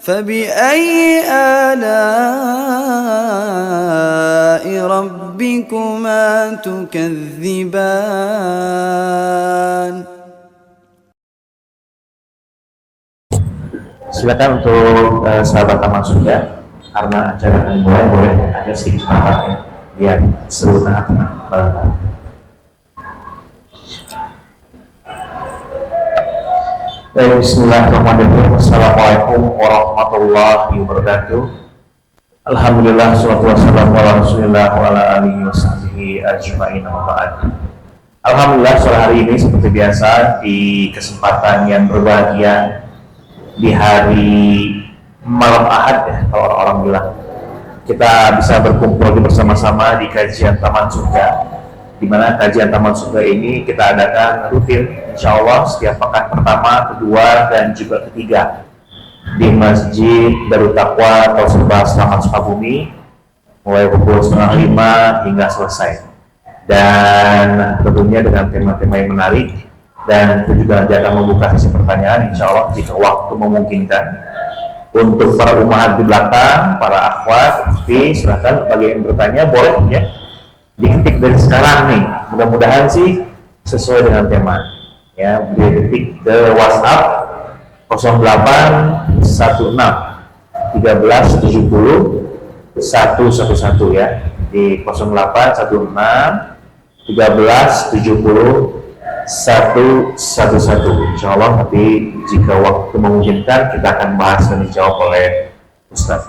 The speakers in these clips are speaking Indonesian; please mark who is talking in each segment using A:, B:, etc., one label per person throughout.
A: فبأي آلاء ربكما تكذبان.
B: Silakan untuk sahabat Taman Surga, karena acara akan mulai, boleh ada sedikit semangat ya, biar seru tengah-tengah bareng-bareng. Bismillahirrahmanirrahim. Assalamualaikum warahmatullahi wabarakatuh. Alhamdulillah, salatu wassalamu ala rasulillah wa ala alihi wa sahbihi ajma'in, amma ba'd. Alhamdulillah, sore hari ini seperti biasa di kesempatan yang berbahagia di hari malam Ahad ya, kalau orang-orang bilang, kita bisa berkumpul bersama-sama di kajian Taman Surga, di mana kajian Taman Surga ini kita adakan rutin insya Allah setiap pekan pertama, kedua, dan juga ketiga di Masjid Darut Taqwa atau Serba Selamat Sukabumi, mulai pukul 4:30 hingga selesai, dan tentunya dengan tema-tema yang menarik. Dan itu juga nanti akan membuka sesi pertanyaan insya Allah jika waktu memungkinkan. Untuk para umahat di belakang, para akhwat, silahkan bagi yang bertanya boleh ya diketik dari sekarang nih, mudah-mudahan sih sesuai dengan tema ya. Diketik ke WhatsApp 0816 1370 111 ya, di 0816 1370 111. Insya Allah nanti jika waktu memungkinkan kita akan bahas dan dijawab oleh Ustaz.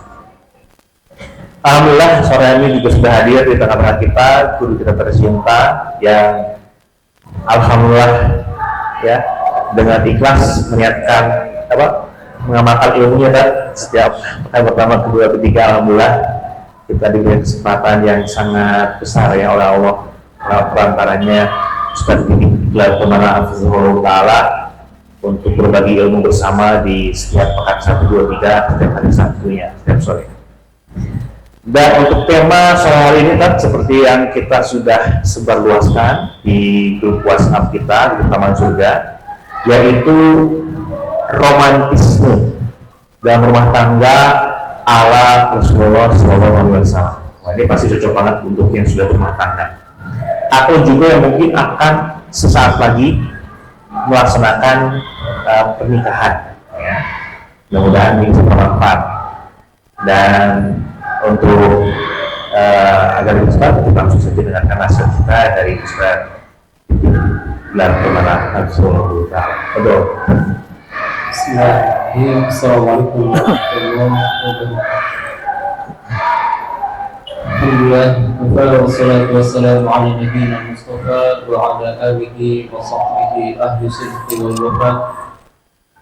B: Alhamdulillah, sore ini juga sudah hadir di tengah-tengah kita guru kita tercinta yang alhamdulillah ya, dengan ikhlas meniatkan mengamalkan ilmunya, dan setiap pekan pertama, kedua, ketiga alhamdulillah kita diberi kesempatan yang sangat besar ya oleh Allah, perantaranya Ustaz Didi kemana Afizullah Ta'ala, untuk berbagi ilmu bersama di setiap pekan 1, 2, 3 setiap hari Sabtunya, setiap sore. Dan untuk tema sore hari ini kan seperti yang kita sudah sebarluaskan di grup WhatsApp kita di Taman Surga, yaitu romantisme dalam rumah tangga ala Rasulullah SAW. Wah, ini pasti cocok banget untuk yang sudah berumah tangga, atau juga yang mungkin akan sesaat lagi melaksanakan pernikahan ya. Mudah-mudahan ini bisa bermanfaat. Dan untuk agar lebih cepat, kita langsung saja dengarkan nasihat kita dari Ustaz dan kemana Rasulullah Ta'ala.
C: Bismillahirrahmanirrahim. Assalamualaikum warahmatullahi wabarakatuh. Alhamdulillah, wassalatu wassalamu ala nabiyyina Mustafa wa ala alihi wa sahbihi ahli sidqi wal wafa.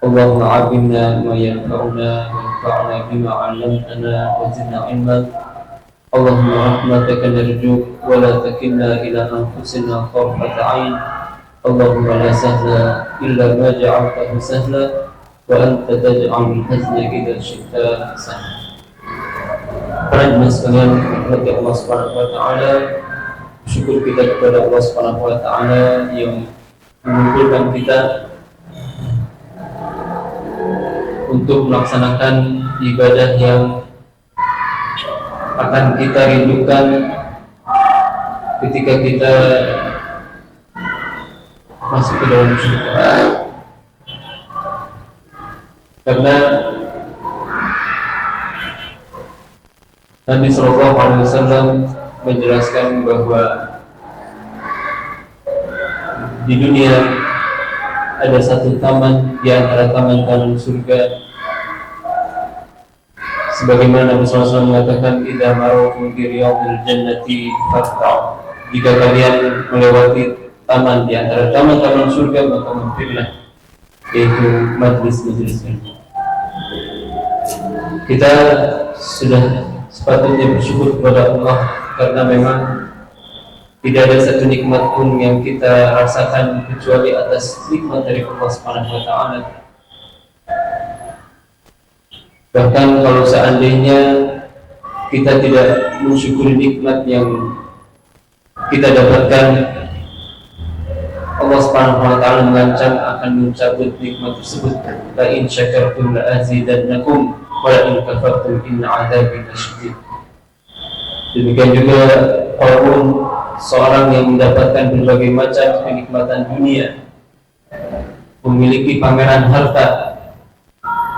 C: Allahumma 'allimna ma yanfa'una wanfa'na bima 'allamtana wa zidna 'ilman. Allahumma rahmataka narju wa la takilna ila anfusina tarfata 'ain. Allahumma la sahla illa ma ja'altahu sahla wa anta taj'alul hazna idza syi'ta sahla. Para sekalian, kepada Allah Subhanahu wa Ta'ala, syukur kita kepada Allah Subhanahu wa Ta'ala yang mengumpulkan kita untuk melaksanakan ibadah yang akan kita rindukan ketika kita masuk ke dalam surga. Karena Nabi Sallallahu Alaihi Wasallam menjelaskan bahwa di dunia ada satu taman di antara taman-taman surga, sebagaimana Nabi Sallallahu Alaihi Wasallam mengatakan, "Idza marrtum bi riyadil jannati farta'u." Jika kalian melewati taman di antara taman-taman surga, maka mampirlah, yaitu majlis-majlis ilmu. Kita sudah sepatutnya bersyukur kepada Allah, karena memang tidak ada satu nikmat pun yang kita rasakan kecuali atas nikmat dari Allah Subhanahu wa Ta'ala. Bahkan kalau seandainya kita tidak mensyukuri nikmat yang kita dapatkan, Allah Subhanahu wa Ta'ala mengancam akan mencabut nikmat tersebut. La in syakartum la azidannakum. wa in kafartum inna 'adzabi lasyadid. Demikian juga walaupun seorang yang mendapatkan berbagai macam kenikmatan dunia, memiliki pameran harta,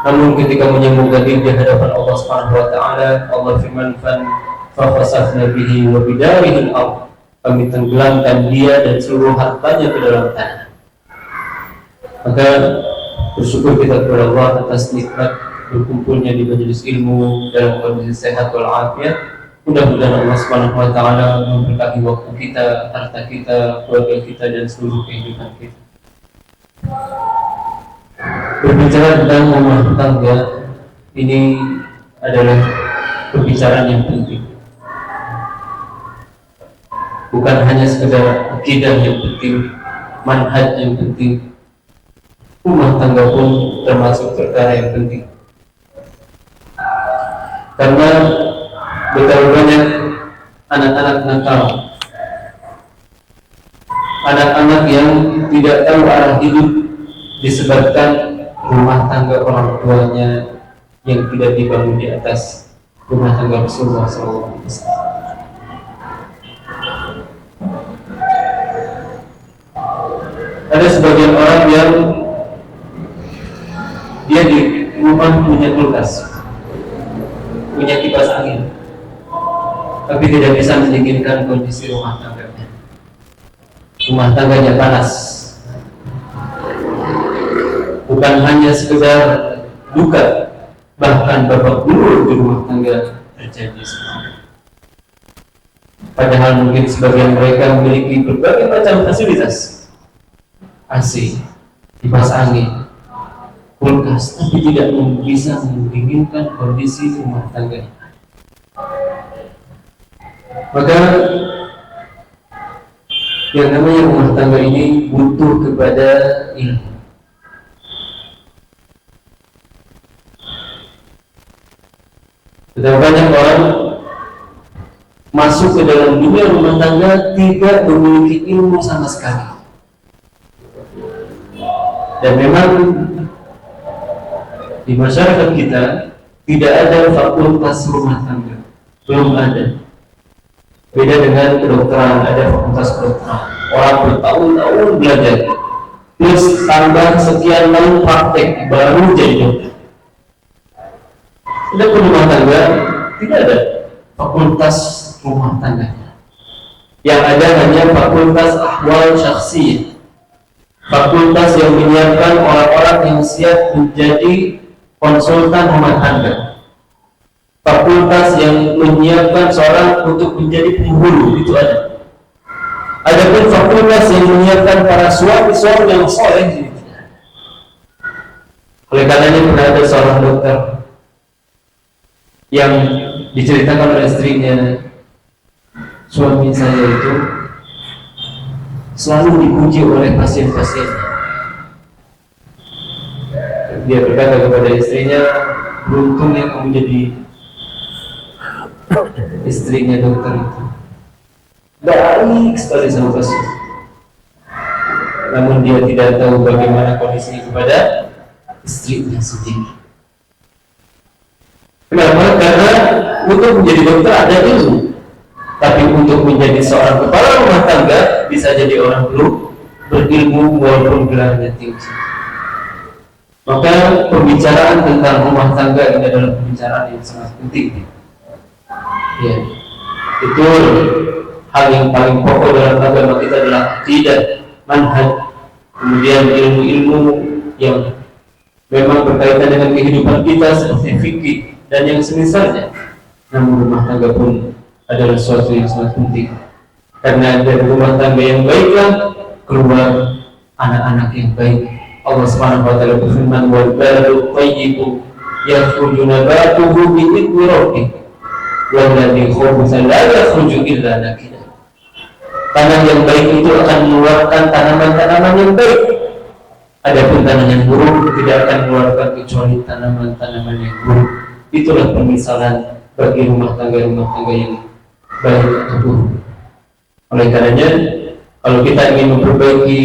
C: namun ketika menyembunyikan diri di hadapan Allah Subhanahu wa taala, Allah firman fa khasafna bihi wa bidarihi al-ard, kami tenggelamkan dia dan seluruh hartanya ke dalam tanah. Maka bersyukur kita kepada Allah atas nikmat berkumpulnya di majelis ilmu dalam kondisi sehat walafiat. Mudah-mudahan Allah Subhanahu wa taala memberkahi waktu kita, harta kita, keluarga kita dan seluruh kehidupan kita. Berbicara tentang rumah tangga ini adalah pembicaraan yang penting. Bukan hanya sekedar akidah yang penting, manhaj yang penting. Rumah tangga pun termasuk perkara yang penting. Karena betapa banyak anak-anak nakal, anak-anak yang tidak tahu arah hidup disebabkan rumah tangga orang tuanya yang tidak dibangun di atas rumah tangga Rasulullah SAW. Ada sebagian orang yang dia di rumah punya kulkas, punya kipas angin, tapi tidak bisa mendinginkan kondisi rumah tangganya. Rumah tangganya panas. Bukan hanya sekedar duka, bahkan babak belur di rumah tangga terjadi semua. Padahal mungkin sebagian mereka memiliki berbagai macam fasilitas, AC, kipas angin, kulkas, tapi tidak bisa mendinginkan kondisi rumah tangganya. Maka yang namanya rumah tangga ini butuh kepada ilmu. Sudah banyak orang masuk ke dalam dunia rumah tangga tidak memiliki ilmu sama sekali. Dan memang di masyarakat kita tidak ada fakultas rumah tangga, belum ada. Beda dengan kedokteran, ada fakultas kedokteran. Orang bertahun-tahun belajar, plus tambah sekian tahun praktek baru jadi dokter. Ada rumah tangga, tidak ada fakultas rumah tangga. Yang ada hanya fakultas ahwal syakhsiyah, fakultas yang menyiapkan orang-orang yang siap menjadi konsultan rumah tangga, fakultas yang menyiapkan seorang untuk menjadi penghulu, itu ada. Adapun fakultas yang menyiapkan para suami-suami yang soleh, oleh karenanya pernah ada seorang dokter yang diceritakan oleh istrinya, suami saya itu selalu dipuji oleh pasien-pasiennya. Dia berkata kepada istrinya, beruntungnya kamu jadi istrinya dokter itu, baik sekali sama pasien. Namun dia tidak tahu bagaimana kondisinya kepada istrinya sendiri. Kenapa? Karena untuk menjadi dokter ada ilmu, tapi untuk menjadi seorang kepala rumah tangga bisa jadi orang belum berilmu walaupun gelarnya tinggi. Maka pembicaraan tentang rumah tangga ini adalah pembicaraan yang sangat penting. Ya, itu hal yang paling pokok dalam agama kita adalah akidah, manhaj, kemudian ilmu-ilmu yang memang berkaitan dengan kehidupan kita seperti fikih dan yang semisalnya. Namun rumah tangga pun adalah sesuatu yang sangat penting, karena dari rumah tangga yang baiklah keluar anak-anak yang baik. Allah Subhanahu wa taala berfirman, wal baladu thayyibu yakhruju nabatuhu bi idzni rabbih walladzi khabutha la yakhruju illa nakida. Tanah yang baik itu akan mengeluarkan tanaman-tanaman yang baik. Adapun tanah yang buruk tidak akan mengeluarkan kecuali tanaman-tanaman yang buruk. Itulah permisalan bagi rumah tangga yang baik atau buruk. Oleh karenanya, kalau kita ingin memperbaiki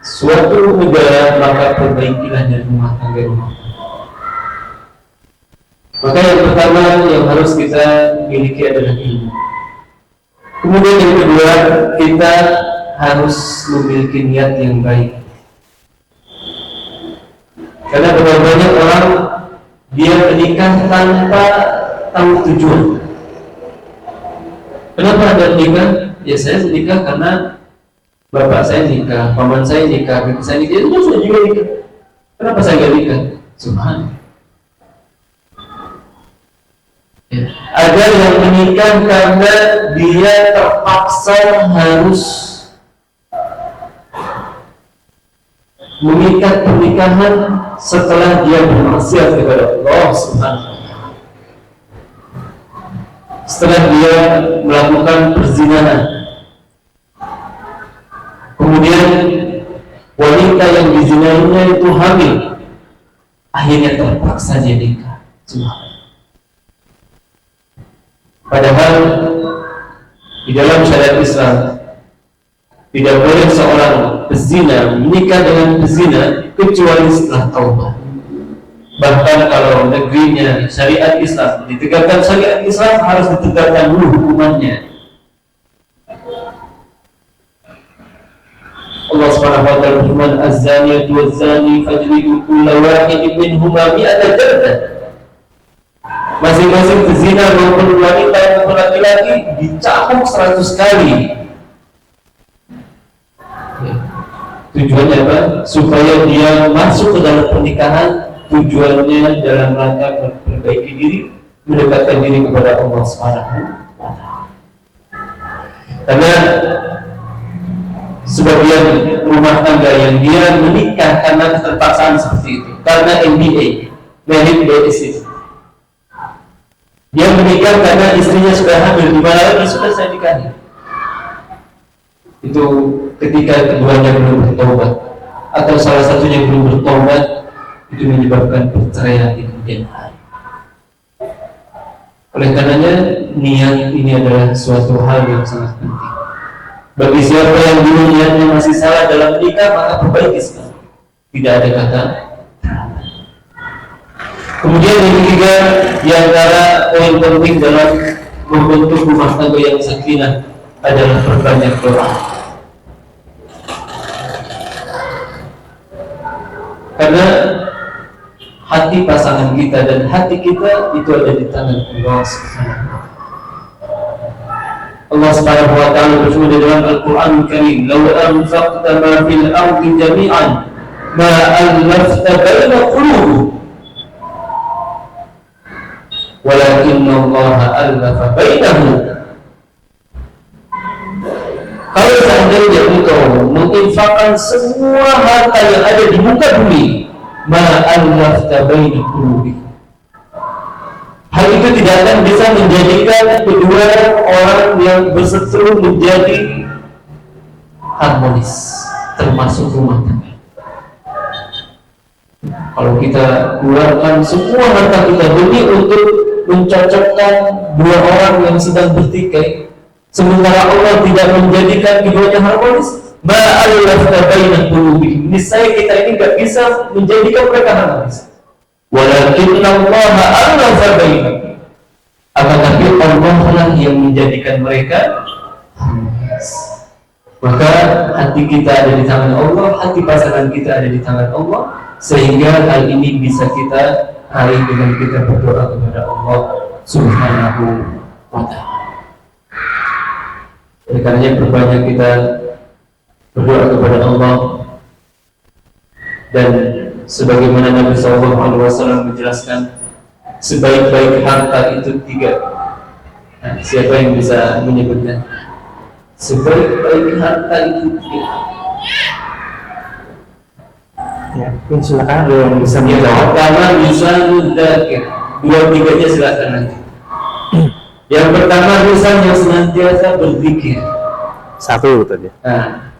C: suatu negara, maka perbaikilah dari rumah tangga. Maka yang pertama yang harus kita miliki adalah ilmu. Kemudian yang kedua, kita harus memiliki niat yang baik. Karena berapa banyak orang dia menikah tanpa tahu tujuan. Kenapa ada nikah? Ya saya menikah karena bapak saya nikah, paman saya nikah, bibi saya nikah, itu saya juga nikah. Kenapa saya nggak nikah? Subhanallah. Ya. Ada yang menikah karena dia terpaksa harus mengikat pernikahan setelah dia bermaksiat kepada Allah Subhanahu wa Ta'ala. Setelah dia melakukan perzinahan, kemudian wanita yang dizinahinya itu hamil, akhirnya terpaksa dia nikah. Padahal di dalam syariat Islam tidak boleh seorang pezina menikah dengan pezina kecuali setelah taubat. Bahkan kalau negerinya syariat Islam, ditegakkan syariat Islam, harus ditegakkan dulu hukumannya. Allah Subhanahu wa taala berfirman, "Az-zaniyatu waz-zani fajlidu kulla wahidin minhuma mi'ata jaldah." Masing-masing pezina maupun wanita maupun laki-laki dicambuk 100 kali. Tujuannya apa? Supaya dia masuk ke dalam pernikahan. Tujuannya dalam rangka memperbaiki diri, mendekatkan diri kepada Allah Subhanahu wa Ta'ala. Karena sebagian rumah tangga yang dia menikah karena keterpaksaan seperti itu, karena MBA, married by necessity. Dia menikah karena istrinya sudah hamil, di mana lagi sudah saya nikahi. Itu ketika keduanya belum bertobat atau salah satunya belum bertobat, itu menyebabkan perceraian di kemudian hari. Oleh karenanya niat ini adalah suatu hal yang sangat penting. Bagi siapa yang dulu niatnya masih salah dalam menikah, maka perbaiki sekarang. Tidak ada kata. Kemudian yang ketiga, di antara poin penting dalam membentuk rumah tangga yang sakinah adalah perbanyak doa. Karena hati pasangan kita dan hati kita itu ada di tangan Allah Subhanahu wa Ta'ala. Allah Subhanahu wa Ta'ala berfirman di dalam Al-Qur'an Al-Karim, "Law anfaqta ma fil ardi jami'an ma allafta baina qulubihim walakinna Allah allafa bainahum." Kalau seandainya engkau menginfakkan semua harta yang ada di muka bumi, ma'allafta baina qulubihim, hal itu tidak akan bisa menjadikan kedua orang yang berseteru menjadi harmonis, termasuk rumah tangga. Kalau kita keluarkan semua harta kita demi untuk mencocokkan dua orang yang sedang bertikai, sementara Allah tidak menjadikan keduanya harmonis, ma'allafta baina qulubihim, niscaya kita ini tidak bisa menjadikan mereka harmonis. Walakinna Allah allafa bainahum, akan tapi Allah lah yang menjadikan mereka harmonis. Maka hati kita ada di tangan Allah, hati pasangan kita ada di tangan Allah, sehingga hal ini bisa kita raih dengan kita berdoa kepada Allah Subhanahu wa Ta'ala. Oleh karenanya perbanyak kita berdoa kepada Allah, dan sebagaimana Nabi SAW menjelaskan, sebaik-baik harta itu 3. Nah, siapa yang bisa menyebutnya? Sebaik-baik harta itu 3.
B: Ya, silakan ada yang bisa menjawab.
C: Pertama bisa mudakir, 2-3-nya silakan nanti. Yang pertama lisan yang senantiasa berzikir.
B: 1 tadi.
C: Nah,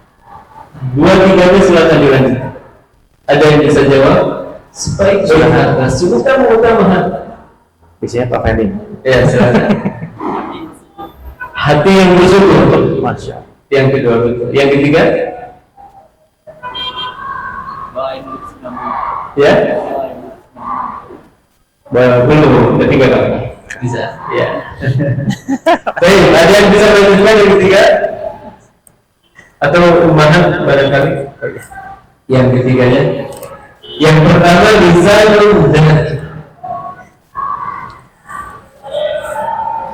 C: 2-3-nya silakan dilanjutkan. Ada yang bisa jawab? Sebaik-baik harta, seutama-utama harta.
B: Biasanya Pak Fendi.
C: Ya, silakan. Hati yang bersyukur.
B: Masya.
C: Yang kedua betul. Yang ketiga? Ya. Belum, ketiga kali. Bisa, ya. Baik, ada yang bisa melanjutkan yang ketiga? Atau umahan barangkali? Yang ketiganya? Yang pertama lisanul dzakir.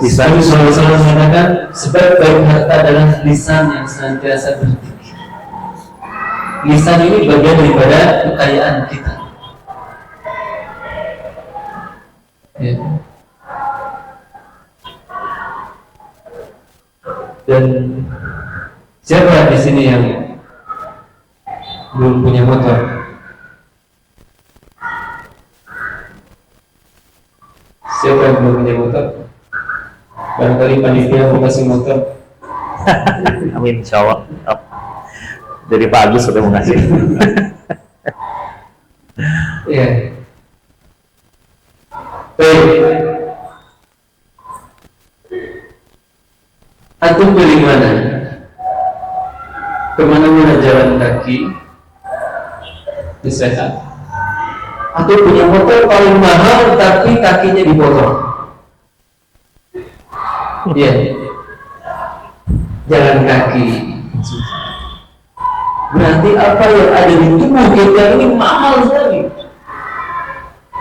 C: Lisan selalu mengatakan sebaik-baik harta adalah lisan yang senantiasa berzikir. Lisan ini bagian daripada kekayaan kita. Ya. Dan siapa di sini yang belum punya motor? Siapa yang belum punya motor? Barangkali panitia mau kasih motor.
B: Amin, insya Allah. Jadi Pak Agus sudah mau ngasih.
C: Iya. Baik. Antum pilih mana? Kemana-mana jalan kaki disehat. Atau punya motor paling mahal tapi kakinya dipotong. Iya. Jalan kaki. Berarti apa yang ada di tubuh kita ini mahal sekali.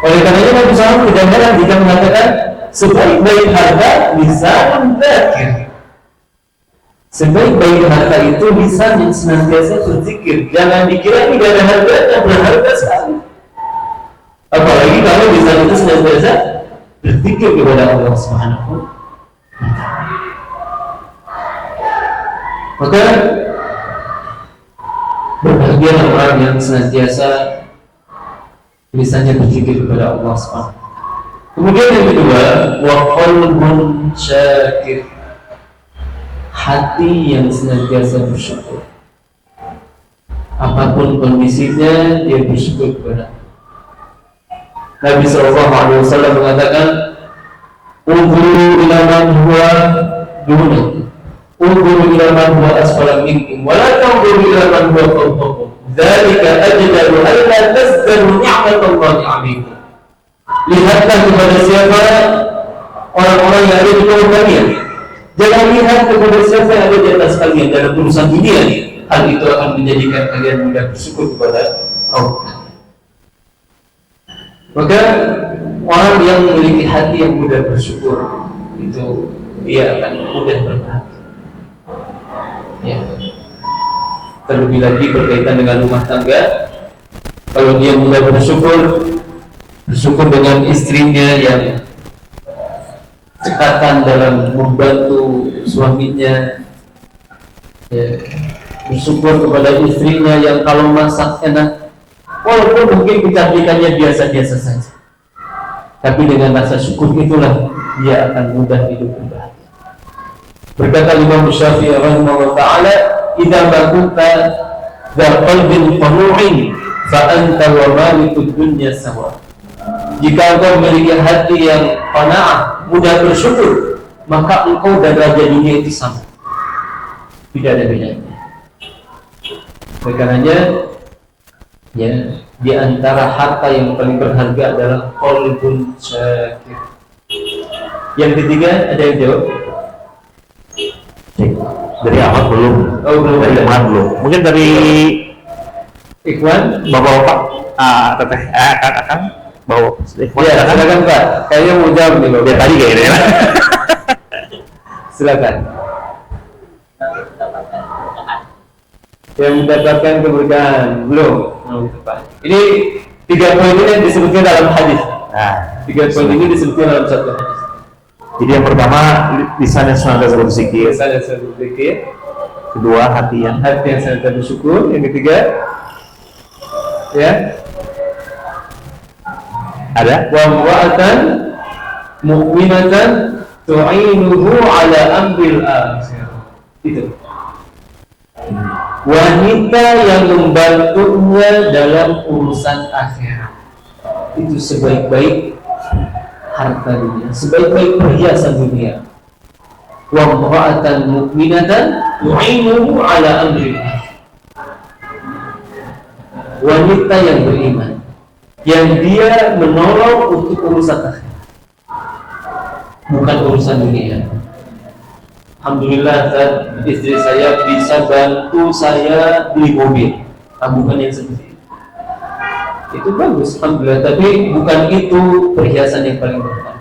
C: Oleh karenanya Nabi SAW tidak heran jika mengatakan sebaik-baik harta lisanul dzakir. Sebaik-baik harta itu lisan yang senantiasa berzikir. Jangan dikira ini gak ada harganya, berharga sekali. Apalagi kalau lisan itu senantiasa berzikir kepada Allah Subhanahu wa Ta'ala. Maka berbahagia orang yang senantiasa lisannya berzikir kepada Allah SWT. Kemudian yang kedua, wa qalbun syakir, hati yang senantiasa bersyukur. Apapun kondisinya dia bersyukur kepada Nabi SAW mengatakan, unzuru ila man huwa dunakum, unzuru ila man huwa asfala minkum, wa la tanzuru ila man huwa fawqakum. Dzalika ajdaru alla tazdaru ni'matallahi 'alaikum. Lihatlah kepada siapa orang-orang yang ada di bawah kalian. Jangan lihat kepada siapa yang ada di atas kalian dalam urusan dunia. Hal itu akan menjadikan kalian mudah bersyukur kepada Allah. Maka orang yang memiliki hati yang mudah bersyukur itu dia akan mudah berbahagia. Ya. Terlebih lagi berkaitan dengan rumah tangga, kalau dia mudah bersyukur dengan istrinya yang cekatan dalam membantu suaminya, ya, bersyukur kepada istrinya yang kalau masak enak, walaupun mungkin kecantikannya biasa-biasa saja, tapi dengan rasa syukur itulah dia akan mudah hidup berbahagia. Berkata Imam Syafi'i rahimahullah ta'ala, idza ma kunta dza qalbin qanu'in fa anta wa malikud dunya sawa. Jika engkau memiliki hati yang qanaah, mudah bersyukur, maka engkau dan raja dunia itu sama. Tidak ada bedanya. Oleh karenanya, ya, di antara harta yang paling berharga adalah qalbun syakir. Yang ketiga, ada yang jawab?
B: Dari awal belum.
C: Oh, belum.
B: Dari Ikhwan belum. Mungkin dari
C: Ikhwan,
B: bapak-bapak, teteh, kakak, bawa.
C: ya, silakan Pak. Kayaknya mau jawab nih Bapak.
B: Dia tadi kayaknya.
C: Silakan. Yang mendapatkan keberkahan belum? Ini 3 poin ini yang disebutkan dalam hadis.
B: Nah,
C: 3 poin ini disebutkan dalam satu hadis.
B: jadi yang pertama lisan yang senantiasa berzikir,
C: Misalnya saya berpikir,
B: kedua hati yang
C: senantiasa bersyukur, yang ketiga, ya,
B: ada
C: wa mu'atan mu'minatan tu'inuhu ala amril akhirah. Itu wanita yang membantunya dalam urusan akhirat. Itu sebaik-baik harta dunia, sebaik-baik perhiasan dunia. Wa mu'atan mu'minatan tu'inuhu ala amril akhirah. Wanita yang beriman yang dia menolong untuk urusan akhirat, bukan urusan dunia. Alhamdulillah, istri saya bisa bantu saya beli mobil, tabungan yang seperti itu bagus, alhamdulillah. Tapi bukan itu perhiasan yang paling berharga.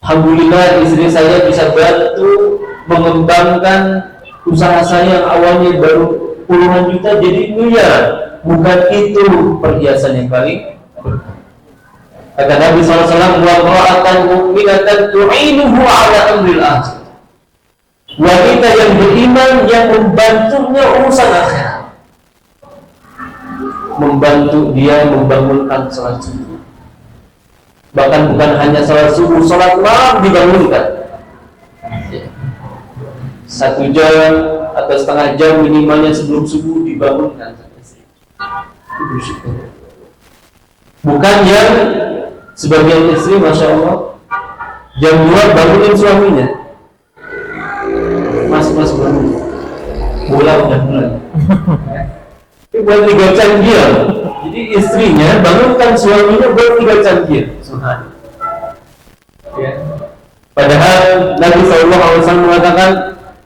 C: Alhamdulillah, istri saya bisa bantu mengembangkan usaha saya yang awalnya baru puluhan juta jadi miliar. Bukan itu perhiasan yang paling berharga. Kata Nabi SAW, wa ra'atan mu'minatan tu'inuhu ala amril akhir. Wanita yang beriman yang membantunya urusan akhirat, membantu dia membangunkan sholat subuh. Bahkan bukan hanya sholat subuh, sholat malam dibangunkan. 1 jam atau setengah jam minimalnya sebelum subuh dibangunkan. Bukan yang sebagian istri, masya Allah, jam 2 bangunin suaminya. Mas bangun, bola udah mulai. Buat 3 jam diam. Jadi istrinya bangunkan suaminya buat 3 jam diam. Ya. Padahal Nabi SAW mengatakan,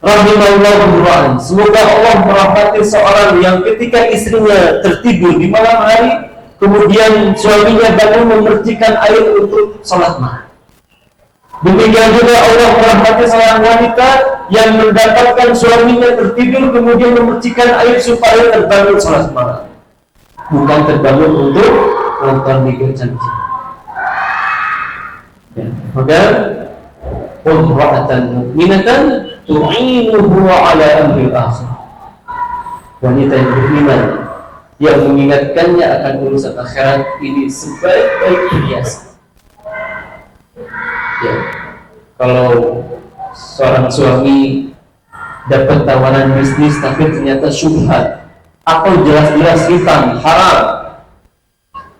C: Rahimallahu imra'an, semoga Allah merahmati seorang yang ketika istrinya tertidur di malam hari, kemudian suaminya bangun memercikan air untuk sholat malam. Demikian juga Allah merahmati seorang wanita yang mendapatkan suaminya tertidur kemudian memercikan air supaya terbangun sholat malam, bukan terbangun untuk nonton Liga Champions. Ya. Maka umra'atan mu'minatan tu'inuhu ala amril akhir, wanita yang beriman yang mengingatkannya akan urusan akhirat ini sebaik-baik perhiasan. Ya, kalau seorang suami dapat tawaran bisnis tapi ternyata syubhat atau jelas-jelas hitam haram,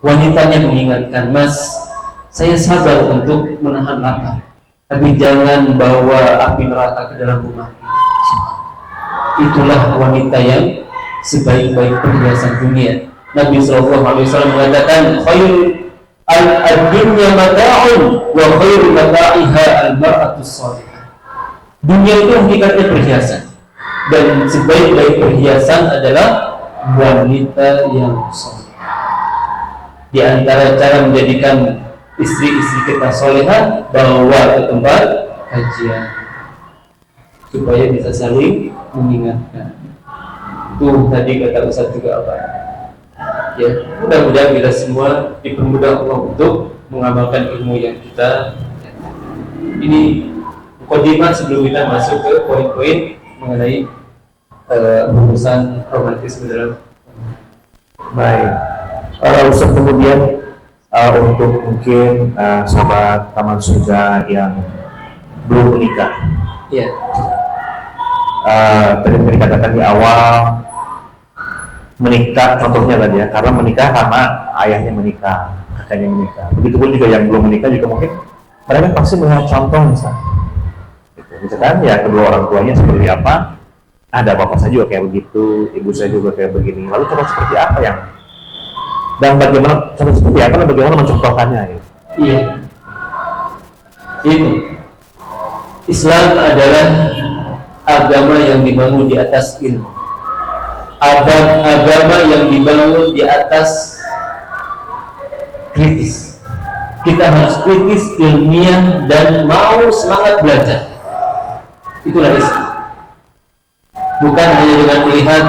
C: wanitanya mengingatkan, Mas, saya sabar untuk menahan lapar, tapi jangan bawa api neraka ke dalam rumah. Itulah wanita yang sebaik-baik perhiasan dunia. Nabi SAW mengatakan, khairul ad-dunya mata'un wa khairu mata'iha al-mar'atus salihah. Dunia itu hakikatnya perhiasan, dan sebaik-baik perhiasan adalah wanita yang saleh. Di antara cara menjadikan istri-istri kita solehah, bawa ke tempat kajian supaya bisa saling mengingatkan. Itu tadi kata Ustaz juga apa? Ya, mudah-mudahan kita semua dipermudah Allah untuk mengamalkan ilmu yang kita. Ini mukadimah sebelum kita masuk ke poin-poin mengenai urusan romantisme dalam.
B: Baik. Ustaz, kemudian untuk mungkin sahabat Taman Surga yang belum menikah,
C: Ya.
B: Tadi dikatakan di awal menikah, contohnya tadi ya, karena menikah karena ayahnya menikah, kakaknya menikah. Begitupun juga yang belum menikah juga mungkin mereka pasti melihat contoh misalnya. Misalkan ya kedua orang tuanya seperti apa, ada bapak saya juga kayak begitu, ibu saya juga kayak begini. Lalu contoh seperti apa yang dan bagaimana contoh seperti apa dan bagaimana mencontohkannya? Gitu.
C: Iya. Ini Islam adalah agama yang dibangun di atas ilmu. Agama yang dibangun di atas kritis. Kita harus kritis, ilmiah, dan mau semangat belajar. Itulah Islam. Bukan hanya dengan melihat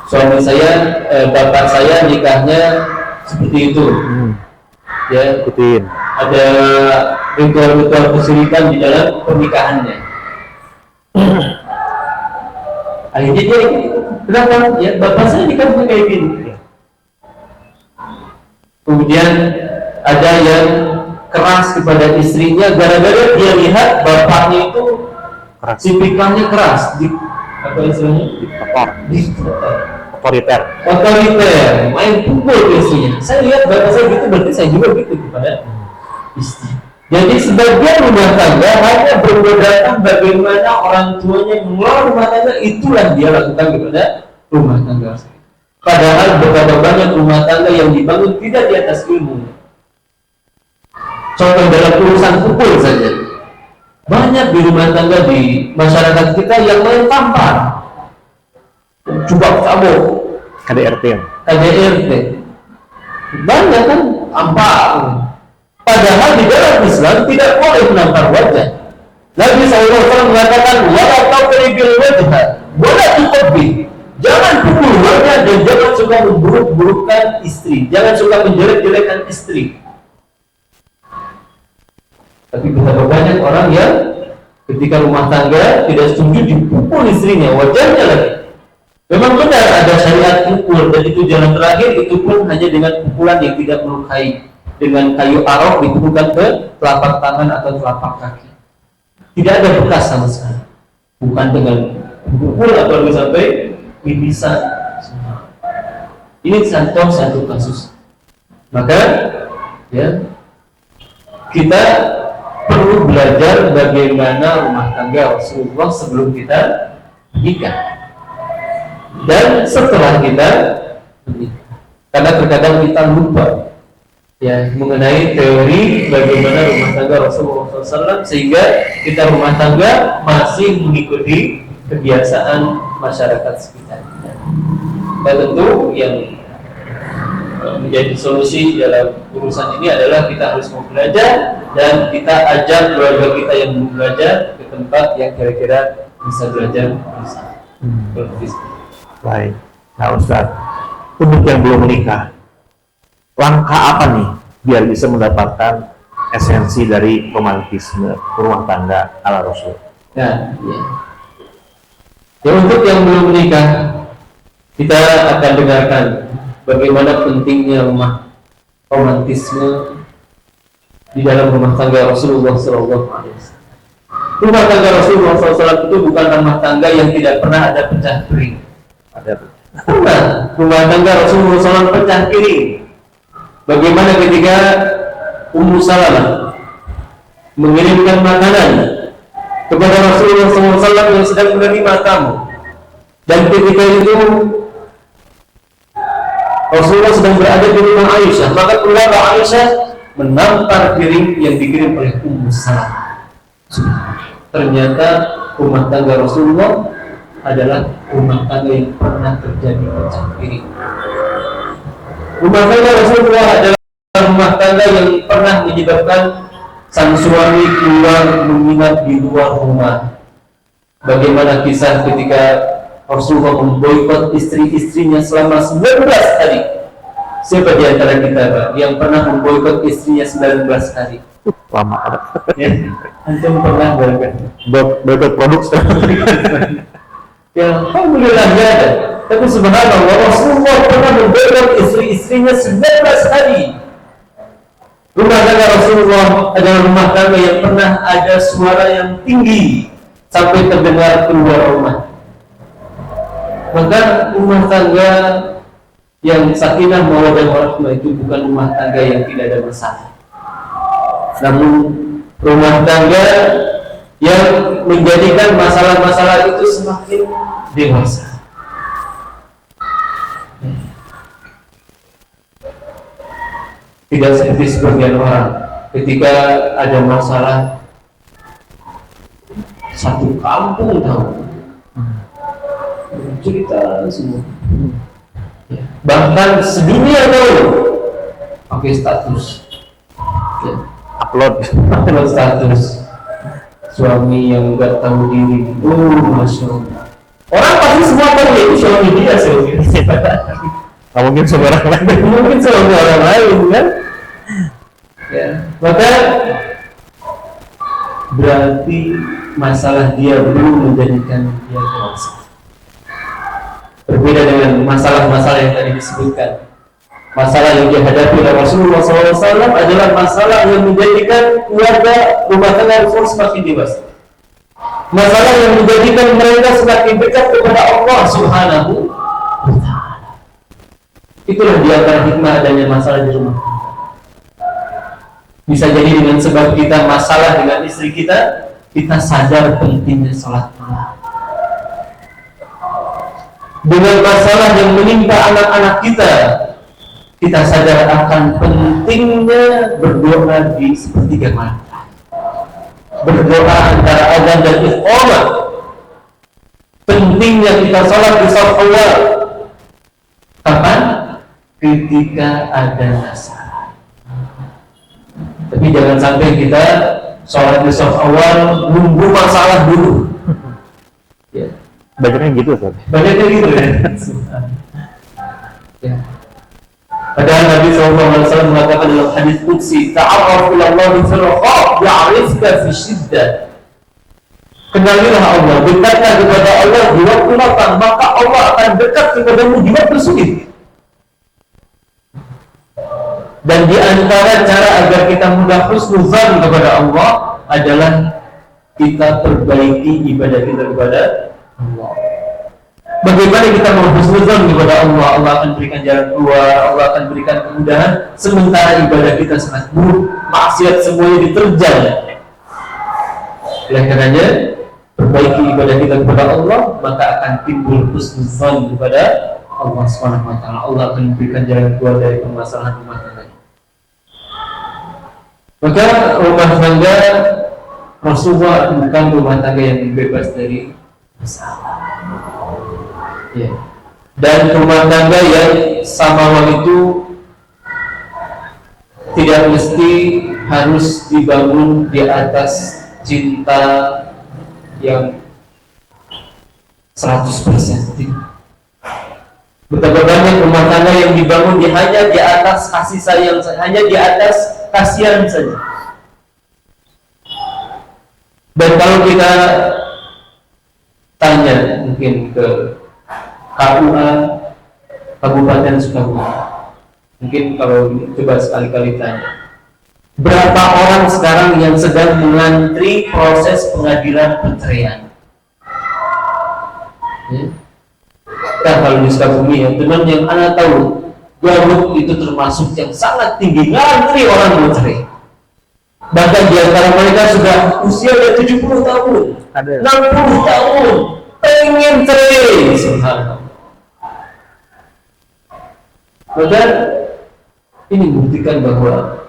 C: suami saya, bapak saya nikahnya seperti itu. Ya,
B: Ikutin.
C: ada ritual-ritual kesyirikan di dalam pernikahannya. Akhirnya dia kenapa? Ya, bapak saya nikah kayak gini. Kemudian ada yang keras kepada istrinya gara-gara dia lihat bapaknya itu tipikalnya keras, apa istilahnya?
B: Otoriter,
C: main pukul ke istrinya. Saya lihat bapak saya gitu, berarti saya juga gitu kepada istri. Jadi sebagian rumah tangga hanya berbeda bagaimana orang tuanya mengelola rumah tangga, itulah dia lakukan kepada rumah tangga. Padahal betapa banyak rumah tangga yang dibangun tidak di atas ilmu. Contoh dalam urusan pukul saja, banyak di rumah tangga di masyarakat kita yang main tampar, cubak-cabuk,
B: KDRT.
C: KDRT, banyak kan tampar. Padahal di dalam Islam tidak boleh menampar wajah. Nabi SAW mengatakan, wala taqribil wajha, wala tuqabbih. Jangan pukul wajah dan jangan suka memburuk-burukkan istri, jangan suka menjelek-jelekkan istri. Tapi betapa banyak orang yang ketika rumah tangga tidak setuju dipukul istrinya, wajahnya lagi. Memang benar ada syariat pukul, dan itu jalan terakhir, itu pun hanya dengan pukulan yang tidak melukai, dengan kayu arok dipukulkan ke telapak tangan atau telapak kaki. Tidak ada bekas sama sekali. Bukan dengan pukul atau sampai mimisan. Ini contoh satu kasus. Maka ya, kita perlu belajar bagaimana rumah tangga Rasulullah sebelum kita menikah dan setelah kita menikah. Karena terkadang kita lupa ya mengenai teori bagaimana rumah tangga Rasulullah SAW, sehingga kita rumah tangga masih mengikuti kebiasaan masyarakat sekitar kita. Dan tentu yang menjadi solusi dalam urusan ini adalah kita harus mau belajar dan kita ajak keluarga kita yang belum belajar ke tempat yang kira-kira bisa belajar bersama.
B: Baik. Nah Ustaz, untuk yang belum menikah, langkah apa nih biar bisa mendapatkan esensi dari romantisme rumah tangga ala Rasul?
C: Nah, ya. Ya, untuk yang belum menikah, kita akan dengarkan bagaimana pentingnya rumah romantisme di dalam rumah tangga Rasulullah SAW. Rumah tangga Rasulullah SAW itu bukan rumah tangga yang tidak pernah ada pecah piring. Pernah rumah tangga Rasulullah SAW pecah piring. Bagaimana ketika Ummu Salamah mengirimkan makanan kepada Rasulullah SAW yang sedang menerima tamu, dan ketika itu Rasulullah sedang berada di rumah Aisyah, maka keluar Aisyah menampar piring yang dikirim oleh Ummu Salamah. Ternyata rumah tangga Rasulullah adalah rumah tangga yang pernah terjadi pecah piring. Rumah tangga Rasulullah adalah rumah tangga yang pernah menyebabkan sang suami keluar menginap di luar rumah. Bagaimana kisah ketika Rasulullah memboikot istri-istrinya selama 19 hari. Siapa di antara kita, Pak, yang pernah memboikot istrinya 19 hari?
B: Lama ada.
C: Ya, antum pernah
B: Boikot produk.
C: Ya, alhamdulillah nggak ada. Tapi subhanallah, Rasulullah pernah memboikot istri-istrinya 19 hari. Rumah tangga Rasulullah adalah rumah tangga yang pernah ada suara yang tinggi sampai terdengar keluar rumah. Maka rumah tangga yang sakinah mawaddah warahmah itu bukan rumah tangga yang tidak ada masalah, namun rumah tangga yang menjadikan masalah-masalah itu semakin dewasa. Tidak seperti sebagian orang ketika ada masalah satu kampung tahu cerita semua, bahkan sedunia tahu, pakai status
B: Upload
C: status suami yang nggak tahu diri. Masya Allah, orang pasti semua tahu itu suami dia sendiri.
B: Nggak mungkin semua orang lain.
C: Mungkin suami orang lain kan ya. Maka berarti masalah dia belum menjadikan dia dewasa. Berbeda dengan masalah-masalah yang tadi disebutkan. Masalah yang dihadapi oleh Rasulullah SAW adalah masalah yang menjadikan keluarga rumah tangga Rasul semakin dewasa. Masalah yang menjadikan mereka semakin dekat kepada Allah Subhanahu wa Ta'ala. Itulah di antara hikmah adanya masalah di rumah tangga. Bisa jadi dengan sebab kita masalah dengan istri kita, kita sadar pentingnya sholat malam. dengan masalah yang menimpa anak-anak kita, kita sadar akan pentingnya berdoa di sepertiga malam. Berdoa antara azan dan iqamah. Pentingnya kita sholat di shaf awal. Kapan? Ketika ada masalah. Tapi jangan sampai kita sholat di shaf awal nunggu masalah dulu. Ya.
B: Banyaknya gitu, Ustaz.
C: Banyaknya gitu ya. Ya. Padahal Nabi SAW mengatakan dalam hadis qudsi, ta'arraf ila Allah fi raha ya'rifka fi syiddah. Kenalilah Allah, dekatlah kepada Allah di waktu lapang, maka Allah akan dekat kepadamu di waktu sulit. Dan di antara cara agar kita mudah husnuzan kepada Allah adalah kita perbaiki ibadah kita kepada Allah. Bagaimana kita menghusnuzan kepada Allah? Allah akan berikan jalan keluar, Allah akan berikan kemudahan, sementara ibadah kita sangat buruk, maksiat semuanya diterjang. Oleh karenanya, perbaiki ibadah kita kepada Allah, maka akan timbul husnuzan kepada Allah Subhanahu wa taala. Allah akan berikan jalan keluar dari permasalahan rumah tangga. Maka rumah tangga Rasulullah bukan rumah tangga yang bebas dari masalah. Ya. Dan rumah tangga yang samawa itu tidak mesti harus dibangun di atas cinta yang 100%. Betapa banyak rumah tangga yang dibangun hanya di atas kasih sayang, hanya di atas kasihan saja. Dan kalau kita tanya mungkin ke KUA Kabupaten Sukabumi, mungkin kalau coba sekali-kali tanya, berapa orang sekarang yang sedang mengantri proses pengadilan perceraian? Ya. Nah, kalau di Sukabumi ya, teman yang Anda tahu, Garut itu termasuk yang sangat tinggi, ngantri orang mau cerai. Bahkan di antara mereka sudah usia 70 tahun, 60 tahun, pengen cerai. Subhanallah. Maka ini buktikan bahwa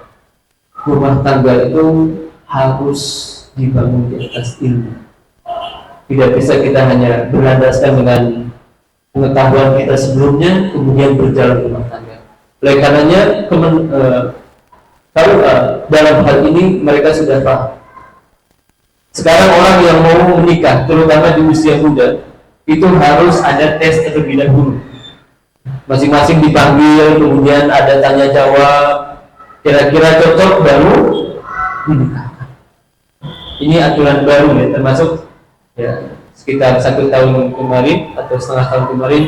C: rumah tangga itu harus dibangun di atas ilmu. Tidak bisa kita hanya berlandaskan dengan pengetahuan kita sebelumnya kemudian berjalan rumah tangga. Oleh karenanya kalau dalam hal ini mereka sudah paham. Sekarang orang yang mau menikah, terutama di usia muda, itu harus ada tes terlebih dahulu. Masing-masing dipanggil, kemudian ada tanya jawab, kira-kira cocok baru menikah. Ini aturan baru ya, termasuk ya sekitar 1 tahun kemarin atau setengah tahun kemarin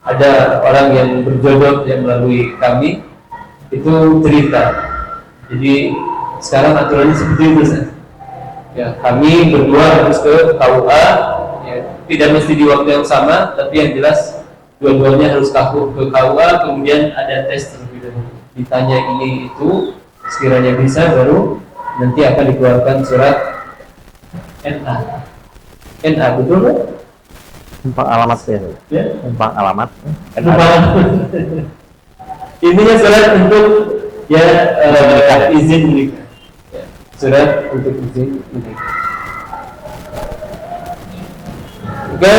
C: ada orang yang berjodoh yang melalui kami itu cerita. Jadi sekarang aturannya seperti itu Ustaz. Ya, kami berdua harus ke KUA, ya, tidak mesti di waktu yang sama, tapi yang jelas dua-duanya harus ke KUA, kemudian ada tes terlebih dahulu. Ditanya ini itu, sekiranya bisa baru nanti akan dikeluarkan surat NA. NA betul kan?
B: Numpang alamat ya. Numpang alamat.
C: Intinya surat untuk ya izin menikah. Ya, surat untuk izin menikah. Juga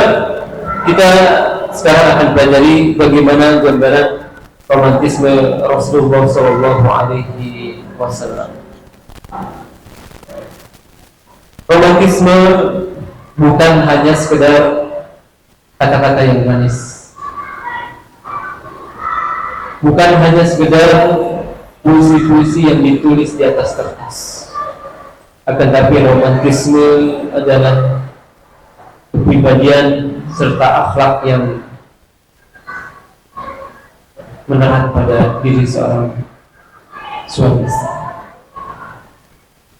C: kita sekarang akan pelajari bagaimana gambaran romantisme Rasulullah SAW. Romantisme bukan hanya sekedar kata-kata yang manis, bukan hanya sekedar puisi-puisi yang ditulis di atas kertas, akan tapi romantisme adalah kepribadian serta akhlak yang menerat pada diri seorang suami istri.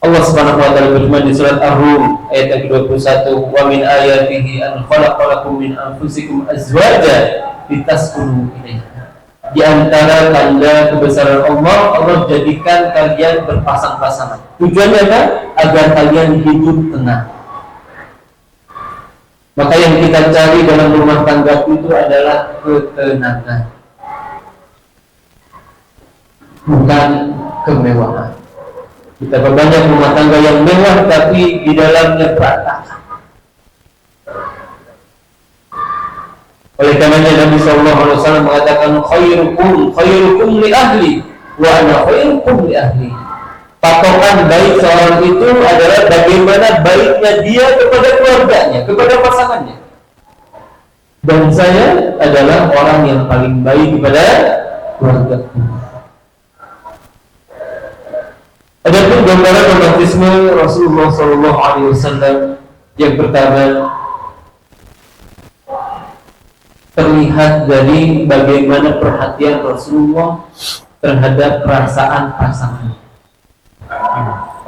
C: Allah Subhanahu wa taala berfirman di surat Ar-Rum ayat yang ke-21, "Wa min ayatihi an khalaqalakum min anfusikum azwaja litaskunu ilaiha." Di antara tanda kebesaran Allah, Allah jadikan kalian berpasang-pasangan. Tujuannya apa? Agar kalian hidup tenang. Maka yang kita cari dalam rumah tangga itu adalah ketenangan, bukan kemewahan. Kita perbanyak rumah tangga yang mewah tapi di dalamnya berantakan. Oleh karenanya Nabi SAW mengatakan khairukum li ahli wa ana khairukum li ahli. Patokan baik seorang itu adalah bagaimana baiknya dia kepada keluarganya, kepada pasangannya. Dan saya adalah orang yang paling baik kepada keluargaku. Adapun gambaran romantisme Rasulullah SAW yang pertama terlihat dari bagaimana perhatian Rasulullah terhadap perasaan pasangan.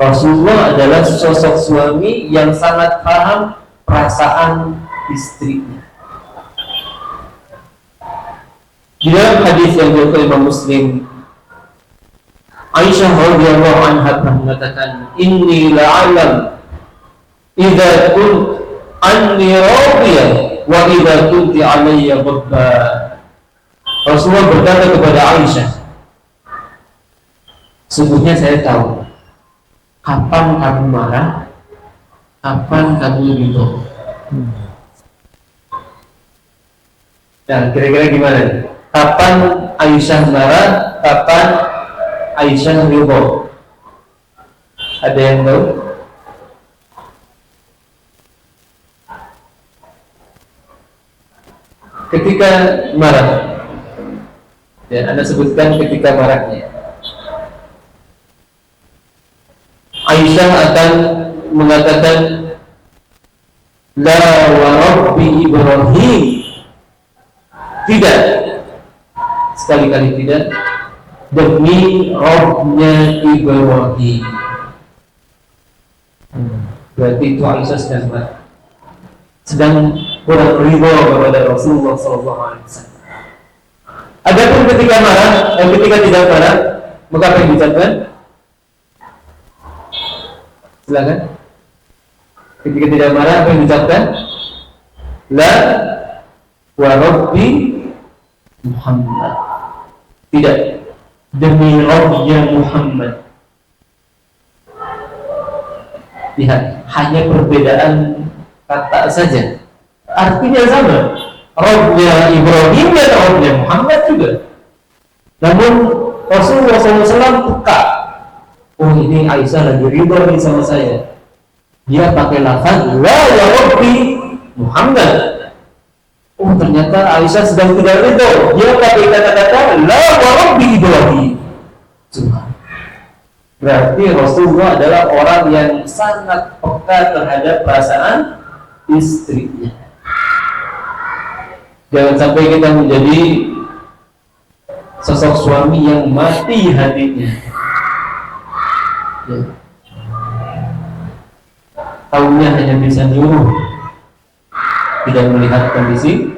C: Rasulullah adalah sosok suami yang sangat paham perasaan istrinya. Di dalam hadis yang diriwayatkan Imam Muslim, Aisyah radhiyallahu anha mengatakan, "Inni la'alam idza kunt anni radiyah wa idza kunti alayya ghadba." Rasulullah berkata kepada Aisyah, sungguhnya saya tahu kapan kamu marah, kapan kamu ridho. Dan kira-kira gimana? Kapan Aisyah marah, kapan Aisyah ridho? Ada yang tahu? Ketika marah, dan Anda sebutkan ketika marahnya, Aisyah akan mengatakan, la wa rabbi Ibrahim, tidak, sekali-kali tidak, demi Rabbnya Ibrahim. Berarti itu Aisyah sedang kurang ridho kepada Rasulullah SAW. Adapun ketika marah, ketika tidak marah, maka apa yang diucapkan? Silakan. Ketika tidak marah, apa yang diucapkan? La wa Rabbi Muhammad. Tidak, demi Rabbnya Muhammad. Lihat, hanya perbedaan kata saja, artinya sama. Rabbnya Ibrahim dan Rabbnya Muhammad juga. Namun Rasulullah SAW peka, oh ini Aisyah lagi ridho nih sama saya. Dia pakai lafaz la ya Rabbi Muhammad. Oh ternyata Aisyah sedang tidak ridho. Dia pakai kata-kata la ya Rabbi Ibrahim. Berarti Rasulullah adalah orang yang sangat peka terhadap perasaan istrinya. Jangan sampai kita menjadi sosok suami yang mati hatinya. Ya. Taunya hanya bisa nyuruh, tidak melihat kondisi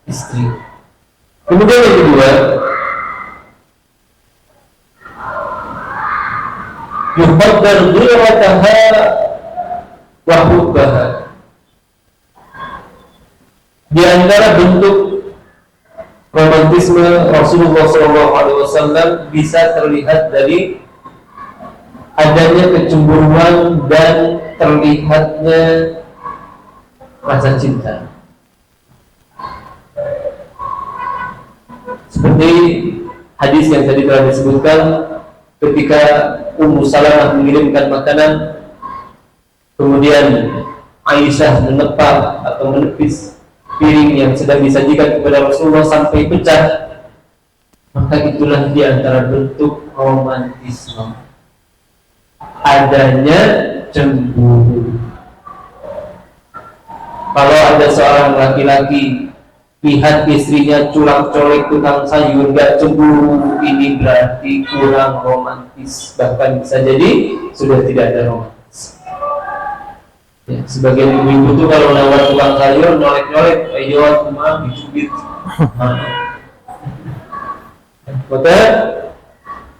C: istri. Kemudian yang kedua, yuhaddar ghirataha wa hubbaha. Di antara bentuk romantisme Rasulullah SAW bisa terlihat dari adanya kecemburuan dan terlihatnya rasa cinta. Seperti hadis yang tadi telah disebutkan, ketika Ummu Salamah mengirimkan makanan, kemudian Aisyah menepal atau menepis piring yang sedang disajikan kepada Rasulullah sampai pecah, maka itulah di antara bentuk romantisme, adanya cemburu. Kalau ada seorang laki-laki lihat istrinya curang-colek tukang sayur, gak cemburu, ini berarti kurang romantis, bahkan bisa jadi sudah tidak ada romantis. Ya, sebagian ibu-ibu tuh kalau lewat tukang sayur nyolek-nyolek, ayo cuma dicubit. Maka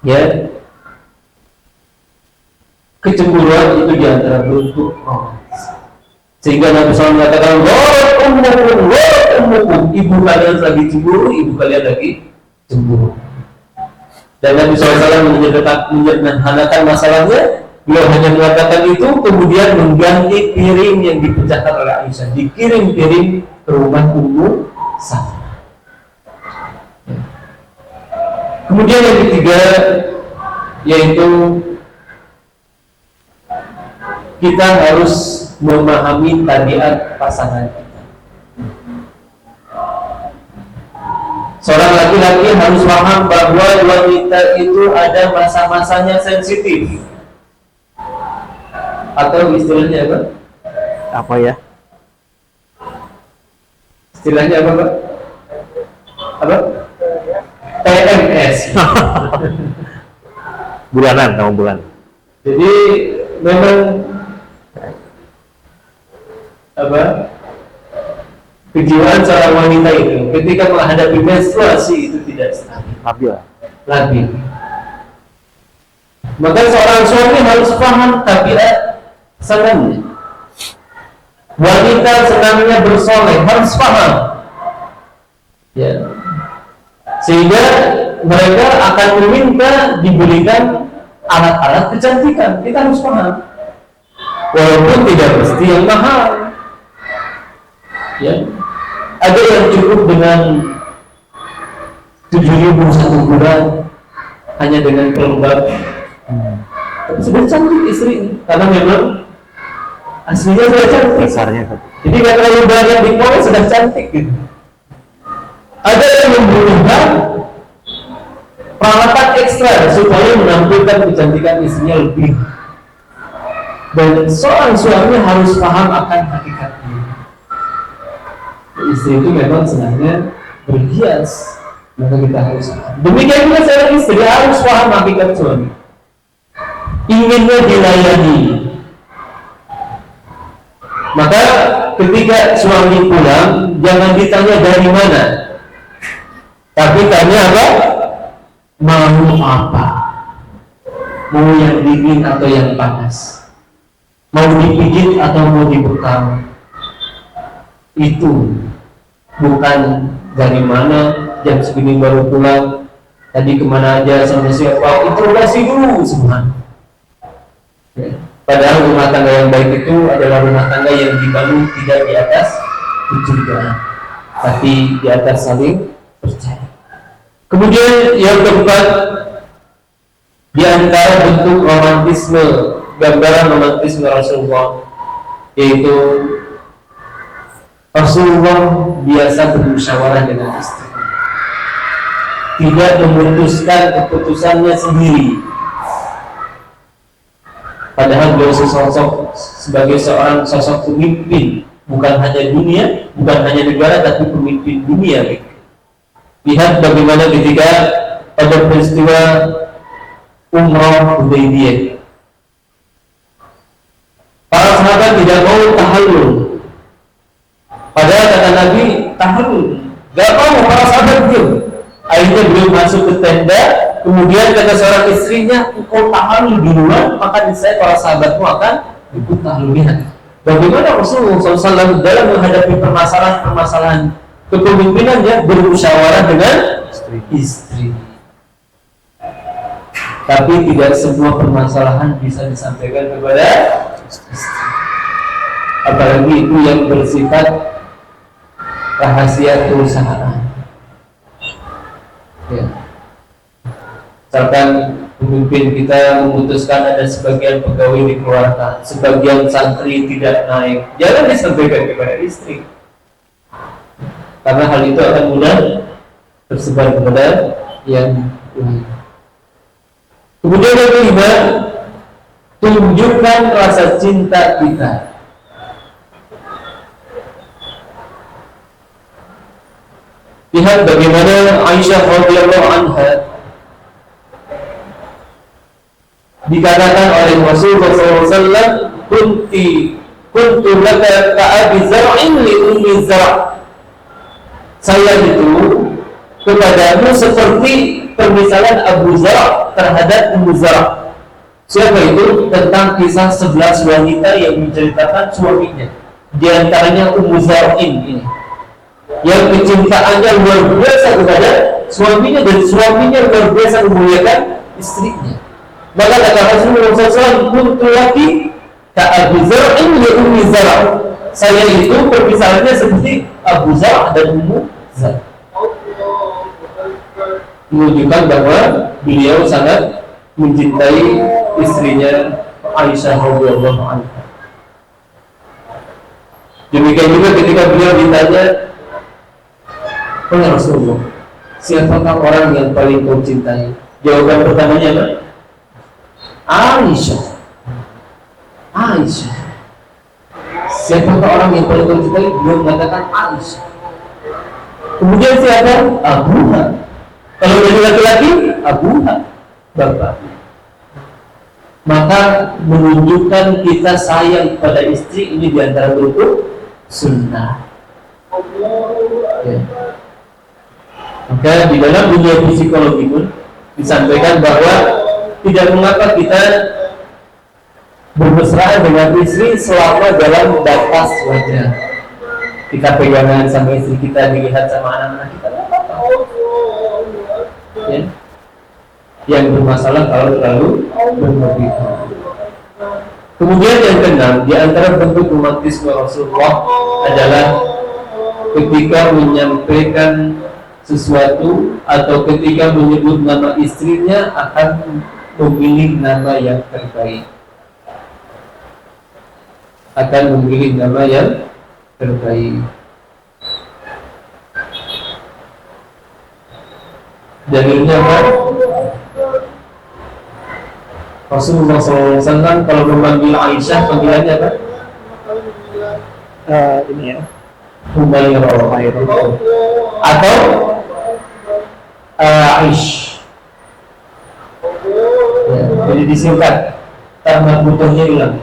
C: ya, kecemburuan itu diantara bentuk romantis. Sehingga Nabi SAW mengatakan, ummukum, ibu kalian lagi cemburu, ibu kalian lagi cemburu. Dan Nabi SAW menyederhanakan masalahnya. Beliau hanya mengatakan itu, kemudian mengganti piring yang dipecahkan oleh Aisyah, dikirim piring ke rumah Ummu Salamah. Kemudian yang ketiga, yaitu kita harus memahami tabiat pasangan kita. Seorang laki-laki harus paham bahwa wanita itu ada masa-masanya sensitif. Atau istilahnya apa?
B: Apa ya?
C: Istilahnya apa, Pak? Apa? PMS.
B: Bulanan, tahun bulan.
C: Jadi memang apa? Kejiwaan seorang wanita itu ketika menghadapi menstruasi itu tidak stabil, labil. Maka seorang suami harus paham tabiat senangnya. Wanita senangnya bersoleh, harus paham. Ya. Sehingga mereka akan meminta diberikan alat-alat kecantikan. Kita harus paham. Walaupun tidak mesti yang mahal. Ya. Ada yang cukup dengan 7.000 satu bulan hanya dengan pelembab. Sudah cantik istri ini, karena memang aslinya sudah cantik.
B: Besarnya.
C: Jadi nggak terlalu banyak di mall sudah cantik gitu. Ada yang membutuhkan peralatan ekstra supaya menampilkan kecantikan istrinya lebih. Dan seorang suami harus paham akan hakikatnya. Istri itu memang senangnya berhias, maka kita harus paham. Demikian juga seorang istri harus paham hakikat suami. Inginnya dilayani. Maka ketika suami pulang, jangan ditanya dari mana, tapi tanya apa? Mau apa? Mau yang dingin atau yang panas? Mau dipijit atau mau dibekal? Itu bukan dari mana, jam segini baru pulang, tadi kemana aja, sama siapa, interogasi dulu semua. Ya. Padahal rumah tangga yang baik itu adalah rumah tangga yang dibangun tidak di atas kecurigaan, tapi di atas saling percaya. Kemudian yang keempat, di antara bentuk romantisme, gambaran romantisme Rasulullah, yaitu Rasulullah biasa bermusyawarah dengan istri, tidak memutuskan keputusannya sendiri. Padahal beliau sebagai seorang sosok pemimpin, bukan hanya dunia, bukan hanya negara, tapi pemimpin dunia. Lihat bagaimana ketika pada peristiwa Umrah Hudaybiyah, para sahabat tidak mau tahallul. Padahal kata Nabi, tahallul, gak mau para sahabat diam. Akhirnya beliau masuk ke tenda. Kemudian kata seorang istrinya, engkau tahallul di luar, maka saya para sahabatmu akan ikut tahallulnya. Bagaimana Rasulullah SAW dalam menghadapi permasalahan kepemimpinannya bermusyawarah dengan istri. Tapi tidak semua permasalahan bisa disampaikan kepada istri. Apalagi itu yang bersifat rahasia perusahaan. Ya. Misalkan pemimpin kita memutuskan ada sebagian pegawai dikeluarkan, sebagian santri tidak naik, jangan disampaikan kepada istri, karena hal itu akan mudah tersebar kepada yang lain. Kemudian yang kelima, tunjukkan rasa cinta kita. Lihat bagaimana Aisyah radhiyallahu anha dikatakan oleh Rasulullah SAW, kuntu laka ka'abi zar'in li ummi zar'. Saya itu kepadamu seperti permisalan Abu Zar' terhadap Ummu Zar'. Siapa itu? Tentang kisah 11 wanita yang menceritakan suaminya. Di antaranya Ummu Zar'in ini, yang kecintaannya luar biasa kepada suaminya dan suaminya luar biasa memuliakan istrinya. Maka kata Rasulullah SAW, kuntu laki ka'Abu Zar'in li Ummi Zar'. Saya itu perpisahannya seperti Abu Zar' dan Ummu Zar'. Menunjukkan bahwa beliau sangat mencintai istrinya Aisyah radhiyallahu anha. Demikian juga ketika beliau ditanya oleh Rasulullah, siapakah orang yang paling kau cintai? Jawaban pertamanya apa? Aisyah. Aisyah. Siapakah orang yang paling kau cintai? Beliau mengatakan Aisyah. Kemudian siapa? Abuha. Kalau jadi laki-laki, Abuha, bapaknya. Maka menunjukkan kita sayang kepada istri ini diantara bentuk sunnah. Ya. Maka di dalam dunia psikologi pun disampaikan bahwa tidak mengapa kita bermesraan dengan istri selama dalam batas wajar. Kita pegangan sama istri kita, dilihat sama anak-anak kita, tidak apa-apa. Ya. Yang bermasalah kalau terlalu berlebihan. Kemudian yang keenam, di antara bentuk romantisme Rasulullah adalah ketika menyampaikan sesuatu atau ketika menyebut nama istrinya akan memilih nama yang terbaik. Akan memilih nama yang terbaik. Dalilnya apa? Rasulullah SAW kalau memanggil Aisyah panggilannya apa?
B: Ini ya.
C: Humairah atau Aish. Ya, jadi disingkat, tamat butuhnya hilang.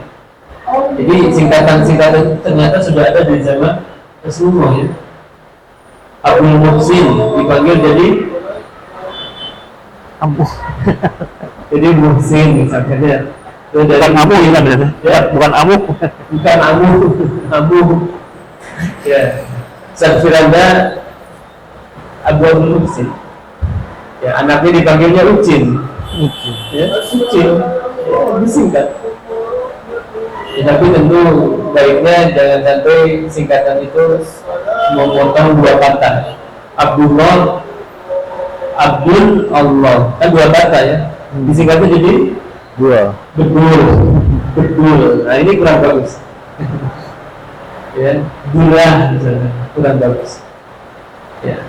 C: Jadi singkatan-singkatan ternyata sudah ada di zaman Rasulullah ya. Abdul Muhsin dipanggil jadi
B: Abu.
C: Jadi Muhsin misalnya.
B: Bukan Abu ya, ya, bukan Abu.
C: Bukan Abu. Ya. Firanda Abu Muhsin. Ya, anaknya dipanggilnya Ucin. Ya, Ucin. Ya, disingkat. Ya, tapi tentu baiknya jangan sampai singkatan itu memotong dua kata. Abdullah, Abdul Allah, kan dua kata ya. Disingkatnya jadi
B: Dua.
C: Betul. Nah ini kurang bagus. Ya, dua misalnya kurang bagus. Ya,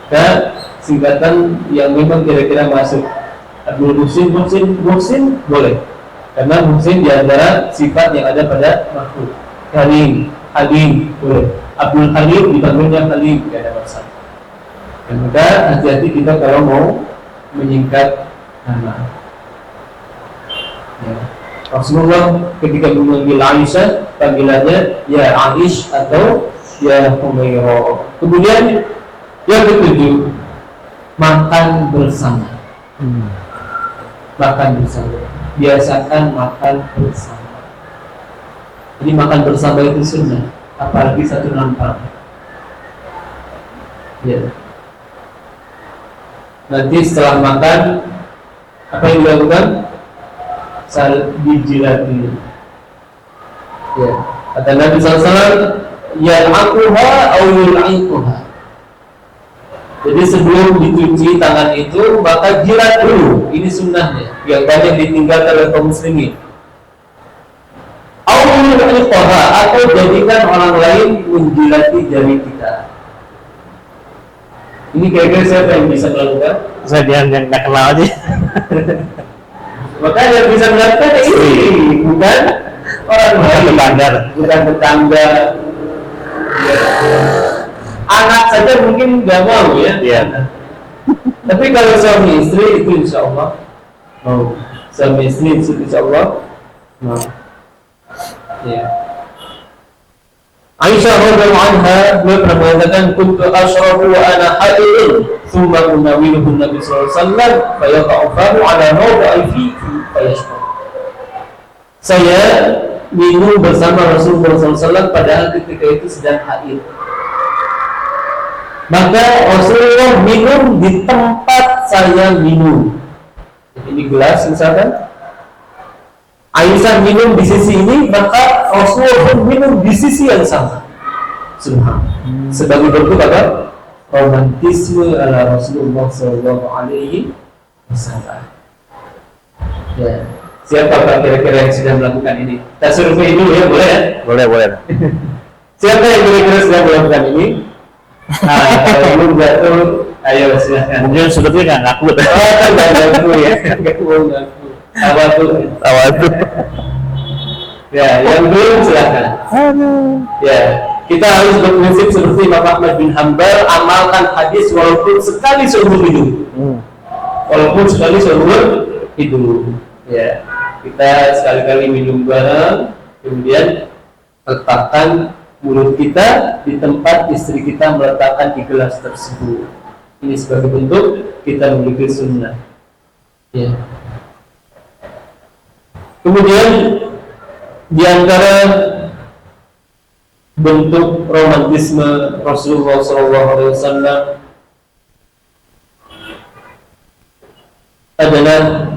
C: nah singkatan yang memang kira-kira masuk. Abdul Muhsin boleh. Karena Muhsin diantara sifat yang ada pada makhluk. Halim boleh. Abdul Halim dipanggilnya Halim, tidak ada masalah. Dan maka hati-hati kita kalau mau menyingkat nama. Ya. Rasulullah ketika memanggil Aisyah panggilannya ya Aish atau ya Humairah. Kemudian yang ketujuh, makan bersama. Makan bersama. Biasakan makan bersama. Jadi makan bersama itu sunnah, apalagi satu nampak. Ya. Nanti setelah makan apa yang dilakukan? Dijilati. Ya. Kata Nabi SAW, yal'aquha aw yul'aquha. Jadi sebelum dicuci tangan itu maka jilat dulu. Ini sunnahnya yang banyak ditinggalkan oleh kaum muslimin. Aw yul'aquha, atau jadikan orang lain menjilati jari kita. Ini kira-kira siapa yang bisa melakukan?
B: Saya yang nggak kenal aja.
C: Maka yang bisa melakukan ini bukan orang lain, bukan tetangga. Anak saja mungkin nggak mau ya.
B: Iya.
C: Tapi kalau suami istri itu insya Allah mau. Suami istri itu insya Allah mau. Ya. Aisyah radhiyallahu anha beliau pernah mengatakan kuntu ashrabu wa ana haidun thumma unawiluhu Nabi sallallahu alaihi wasallam fa yaqa'u fahu ala mawdi'i fi fayashrab. Saya minum bersama Rasulullah SAW padahal ketika itu sedang haid. Maka Rasulullah minum di tempat saya minum. Ini gelas misalkan, Aisyah minum di sisi ini, maka Rasulullah pun minum di sisi yang sama. Subhanallah. Sebagai bentuk apa? Romantisme ala Rasulullah Sallallahu Alaihi Wasallam. Ya. Siapa kira-kira yang sudah melakukan ini? Kita survei dulu ya, boleh ya?
B: Boleh.
C: Siapa yang kira-kira sudah melakukan ini? Nah, kalau belum jatuh, ayo silahkan.
B: Mungkin sebetulnya nggak ngaku.
C: Nggak ngaku ya, nggak ngaku. Apa tuh? Ya, yang belum silahkan. Ya, kita harus berprinsip seperti Imam Ahmad bin Hanbal, amalkan hadis walaupun sekali seumur hidup. Walaupun sekali seumur hidup. Ya, kita sekali-kali minum bareng, kemudian letakkan mulut kita di tempat istri kita meletakkan di gelas tersebut. Ini sebagai bentuk kita memiliki sunnah. Ya. Kemudian di antara bentuk romantisme Rasulullah SAW adalah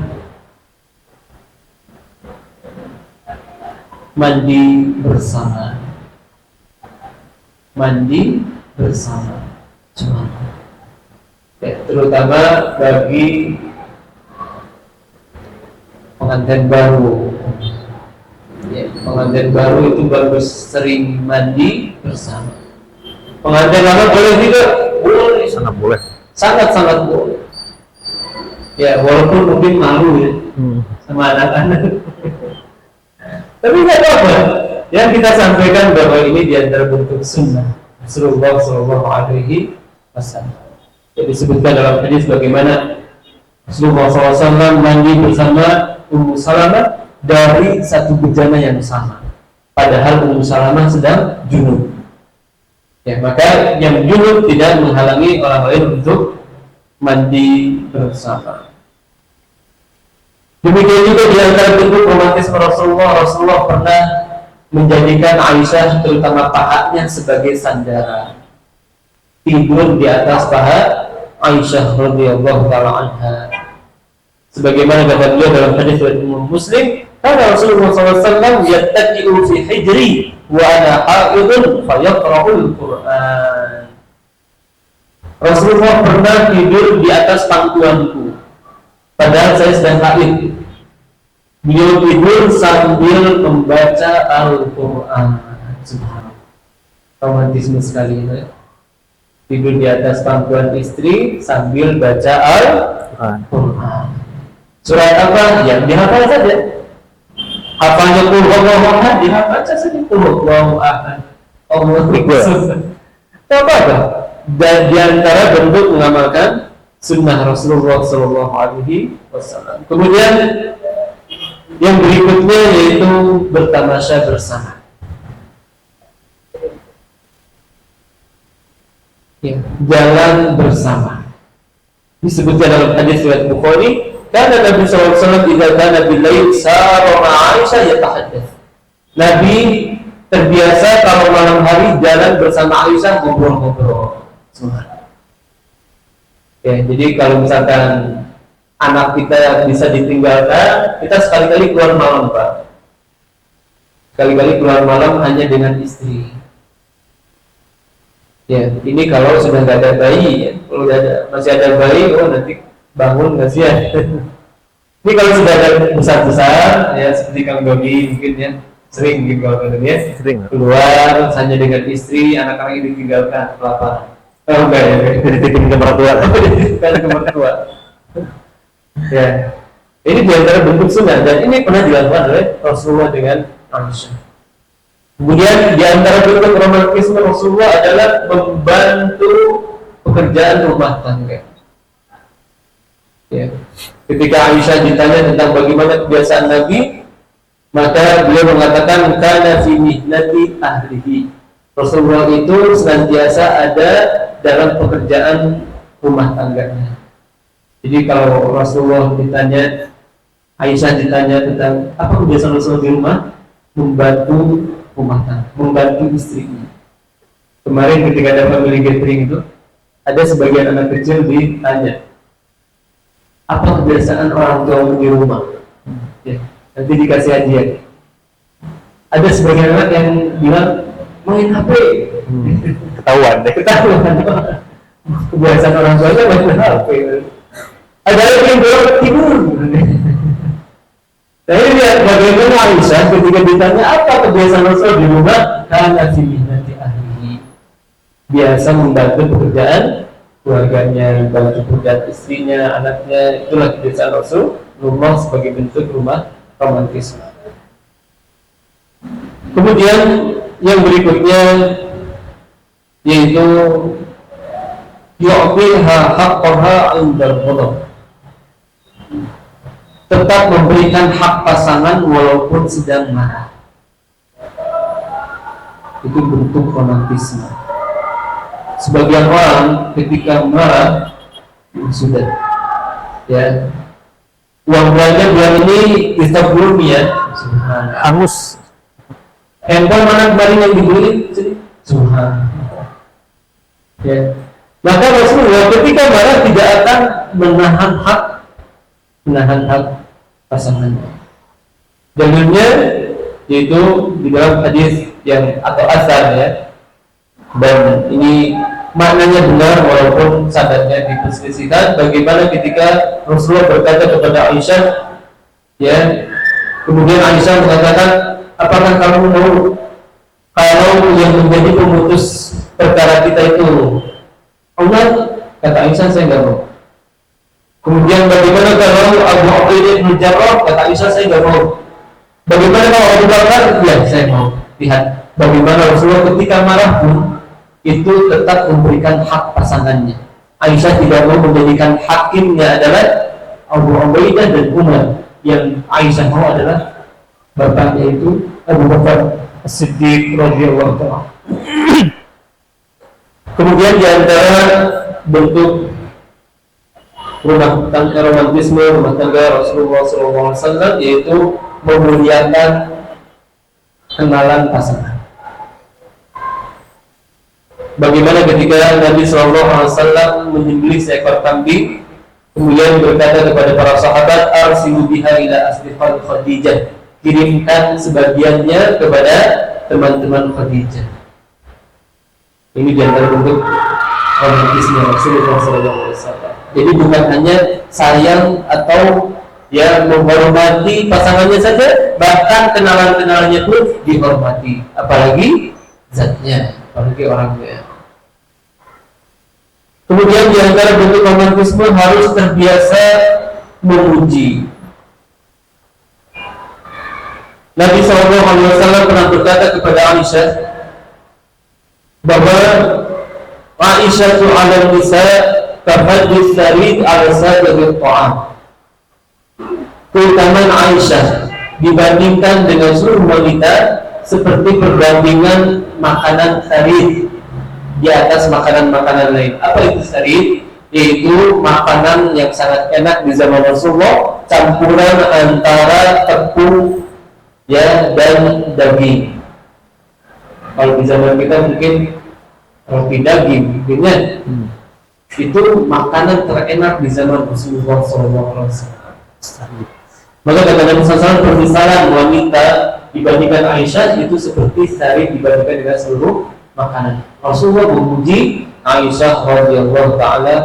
C: mandi bersama. Ya, terutama bagi pengantin baru. Ya, pengantin baru itu bagus sering mandi bersama. Pengantin lama boleh tidak? Boleh. Sangat boleh. Ya, walaupun mungkin malu ya sama anak-anak. Tapi nggak apa-apa. Yang kita sampaikan bahwa ini di antara bentuk sunnah Rasulullah Sallallahu Alaihi Wasallam. Jadi disebutkan dalam hadis bagaimana Rasulullah SAW mandi bersama Ummu Salamah dari satu bejana yang sama. Padahal Ummu Salamah sedang junub. Ya, maka yang junub tidak menghalangi orang lain untuk mandi bersama. Demikian juga di antara bentuk romantisme Rasulullah pernah menjadikan Aisyah terutama pahanya sebagai sandara. Tidur di atas paha Aisyah radhiyallahu taala anha. Sebagaimana kata beliau dalam hadis riwayat Muslim, karena Rasulullah SAW yattaqi'u fi hijri wa ana haidun fayaqra'ul Qur'an. Rasulullah pernah tidur di atas pangkuanku padahal saya sedang haid. Beliau tidur sambil membaca Al-Quran. Subhanallah. Romantisme sekali ya. Tidur di atas pangkuan istri sambil baca Al-Quran. Surat apa? Yang dihafal saja. Hafalnya Qul huwallahu ahad, dihafal saja Qul huwallahu ahad. Allahu akbar. Apa? Dan di antara bentuk mengamalkan sunnah Rasulullah Sallallahu Alaihi Wasallam. Kemudian yang berikutnya yaitu bertamasya bersama. Ya, jalan bersama. Disebutkan dalam hadis riwayat Bukhari, karena Nabi SAW tidak kana bil-lail sara Aisyah yatahaddath. Nabi terbiasa kalau malam hari jalan bersama Aisyah ngobrol-ngobrol. Ya, jadi kalau misalkan anak kita bisa ditinggalkan, kita sekali-kali keluar malam, Pak. Sekali-kali keluar malam hanya dengan istri. Ya, ini kalau sudah nggak ada bayi, ya. Kalau masih ada bayi, oh nanti bangun nggak sih ya? Ini kalau sudah ada besar-besar, ya seperti Kang Dodi mungkin ya sering gitu kalau ya, keluar hanya dengan istri, anak-anak ini ditinggalkan kelaparan. Oh enggak ya, dititipin ke mertua. Dititipin ke mertua. Ya, ini diantara bentuk sunnah dan ini pernah dilakukan oleh Rasulullah dengan Aisyah. Kemudian diantara bentuk romantisme Rasulullah adalah membantu pekerjaan rumah tangga. Ya. Ketika Aisyah ditanya tentang bagaimana kebiasaan Nabi, maka beliau mengatakan kana fi mihnati ahlihi. Rasulullah itu senantiasa ada dalam pekerjaan rumah tangganya. Jadi kalau Rasulullah ditanya, Aisyah ditanya tentang apa kebiasaan Rasulullah di rumah, membantu rumah tangga, membantu istrinya. Kemarin ketika ada family gathering itu, ada sebagian anak kecil ditanya, apa kebiasaan orang tua di rumah? Ya, nanti dikasih hadiah. Ada sebagian anak yang bilang main HP.
B: Ketahuan deh.
C: Ketahuan. Kebiasaan orang tuanya main HP. Ada lagi yang bilang tidur. Tapi lihat bagaimana Aisyah ketika ditanya apa kebiasaan Rasul di rumah, karena nanti ahli biasa membantu pekerjaan keluarganya, membantu pekerjaan istrinya, anaknya. Itulah kebiasaan Rasul rumah sebagai bentuk rumah romantis. Kemudian yang berikutnya yaitu yu'tiha haqqaha 'indal ghadab, tetap memberikan hak pasangan walaupun sedang marah. Itu bentuk romantisme. Sebagian orang ketika marah sudah ya uang belanja bulan ini kita belum ya,
B: Angus.
C: handphone mana kemarin yang dibeli? Subhanallah. Ya. Maka Rasulullah ketika marah tidak akan menahan hak pasangannya. Dalilnya yaitu di dalam hadis yang atau asar ya. Dan ini maknanya benar walaupun sanadnya diperselisihkan. Bagaimana ketika Rasulullah berkata kepada Aisyah, ya, kemudian Aisyah mengatakan, apakah kamu mau kalau yang menjadi pemutus perkara kita itu Allah? Kata Aisyah, saya nggak mau. Kemudian bagaimana kalau Abu Ubaidah bin Jarrah? Kata Aisyah, saya nggak mau. Bagaimana kalau Abu Bakar? Ya, saya mau. Lihat bagaimana Rasulullah ketika marah pun itu tetap memberikan hak pasangannya. Aisyah tidak mau menjadikan hakimnya adalah Abu Ubaidah dan Umar. Yang Aisyah mau adalah bapaknya itu Abu Bakar As-Siddiq radhiyallahu ta'ala. Kemudian di antara bentuk rumah tangga romantisme rumah tangga Rasulullah SAW yaitu memuliakan kenalan pasangan. Bagaimana ketika Nabi SAW menyembelih seekor kambing, kemudian berkata kepada para sahabat, arsilu biha ila asdiqal Khadijah, kirimkan sebagiannya kepada teman-teman Khadijah. Ini di antara bentuk romantisme Rasulullah SAW. Jadi bukan hanya sayang atau ya menghormati pasangannya saja, bahkan kenalan-kenalannya pun dihormati, apalagi zatnya, apalagi orangnya. Kemudian di antara bentuk romantisme harus terbiasa memuji. Nabi SAW pernah berkata kepada Aisyah bahwa Aisyah tu ala nisa kafadis sarid ala sadir ta'am. Keutamaan Aisyah dibandingkan dengan seluruh wanita seperti perbandingan makanan sarid di atas makanan-makanan lain. Apa itu sarid? Yaitu makanan yang sangat enak di zaman Rasulullah, campuran antara tepung ya dan daging. Kalau di zaman kita mungkin roti daging, mungkinnya itu makanan terenak di zaman Rasulullah SAW. Maka kata Nabi SAW, permisalan wanita dibandingkan Aisyah itu seperti sari dibandingkan dengan seluruh makanan. Rasulullah memuji Aisyah radhiyallahu ta'ala.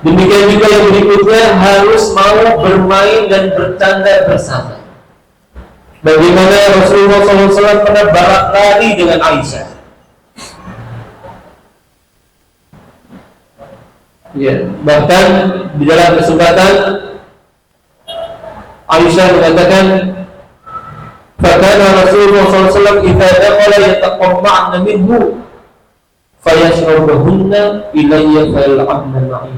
C: Demikian juga yang berikutnya harus mau bermain dan bercanda bersama. Bagaimana Rasulullah SAW pernah barak-lari dengan Aisyah. Ya, bahkan di dalam kesempatan Aisyah mengatakan, "Fakana Rasulullah SAW idza dakhala yataqamma'na minhu fayashrabuhunna ilayya fayal'abna ma'i."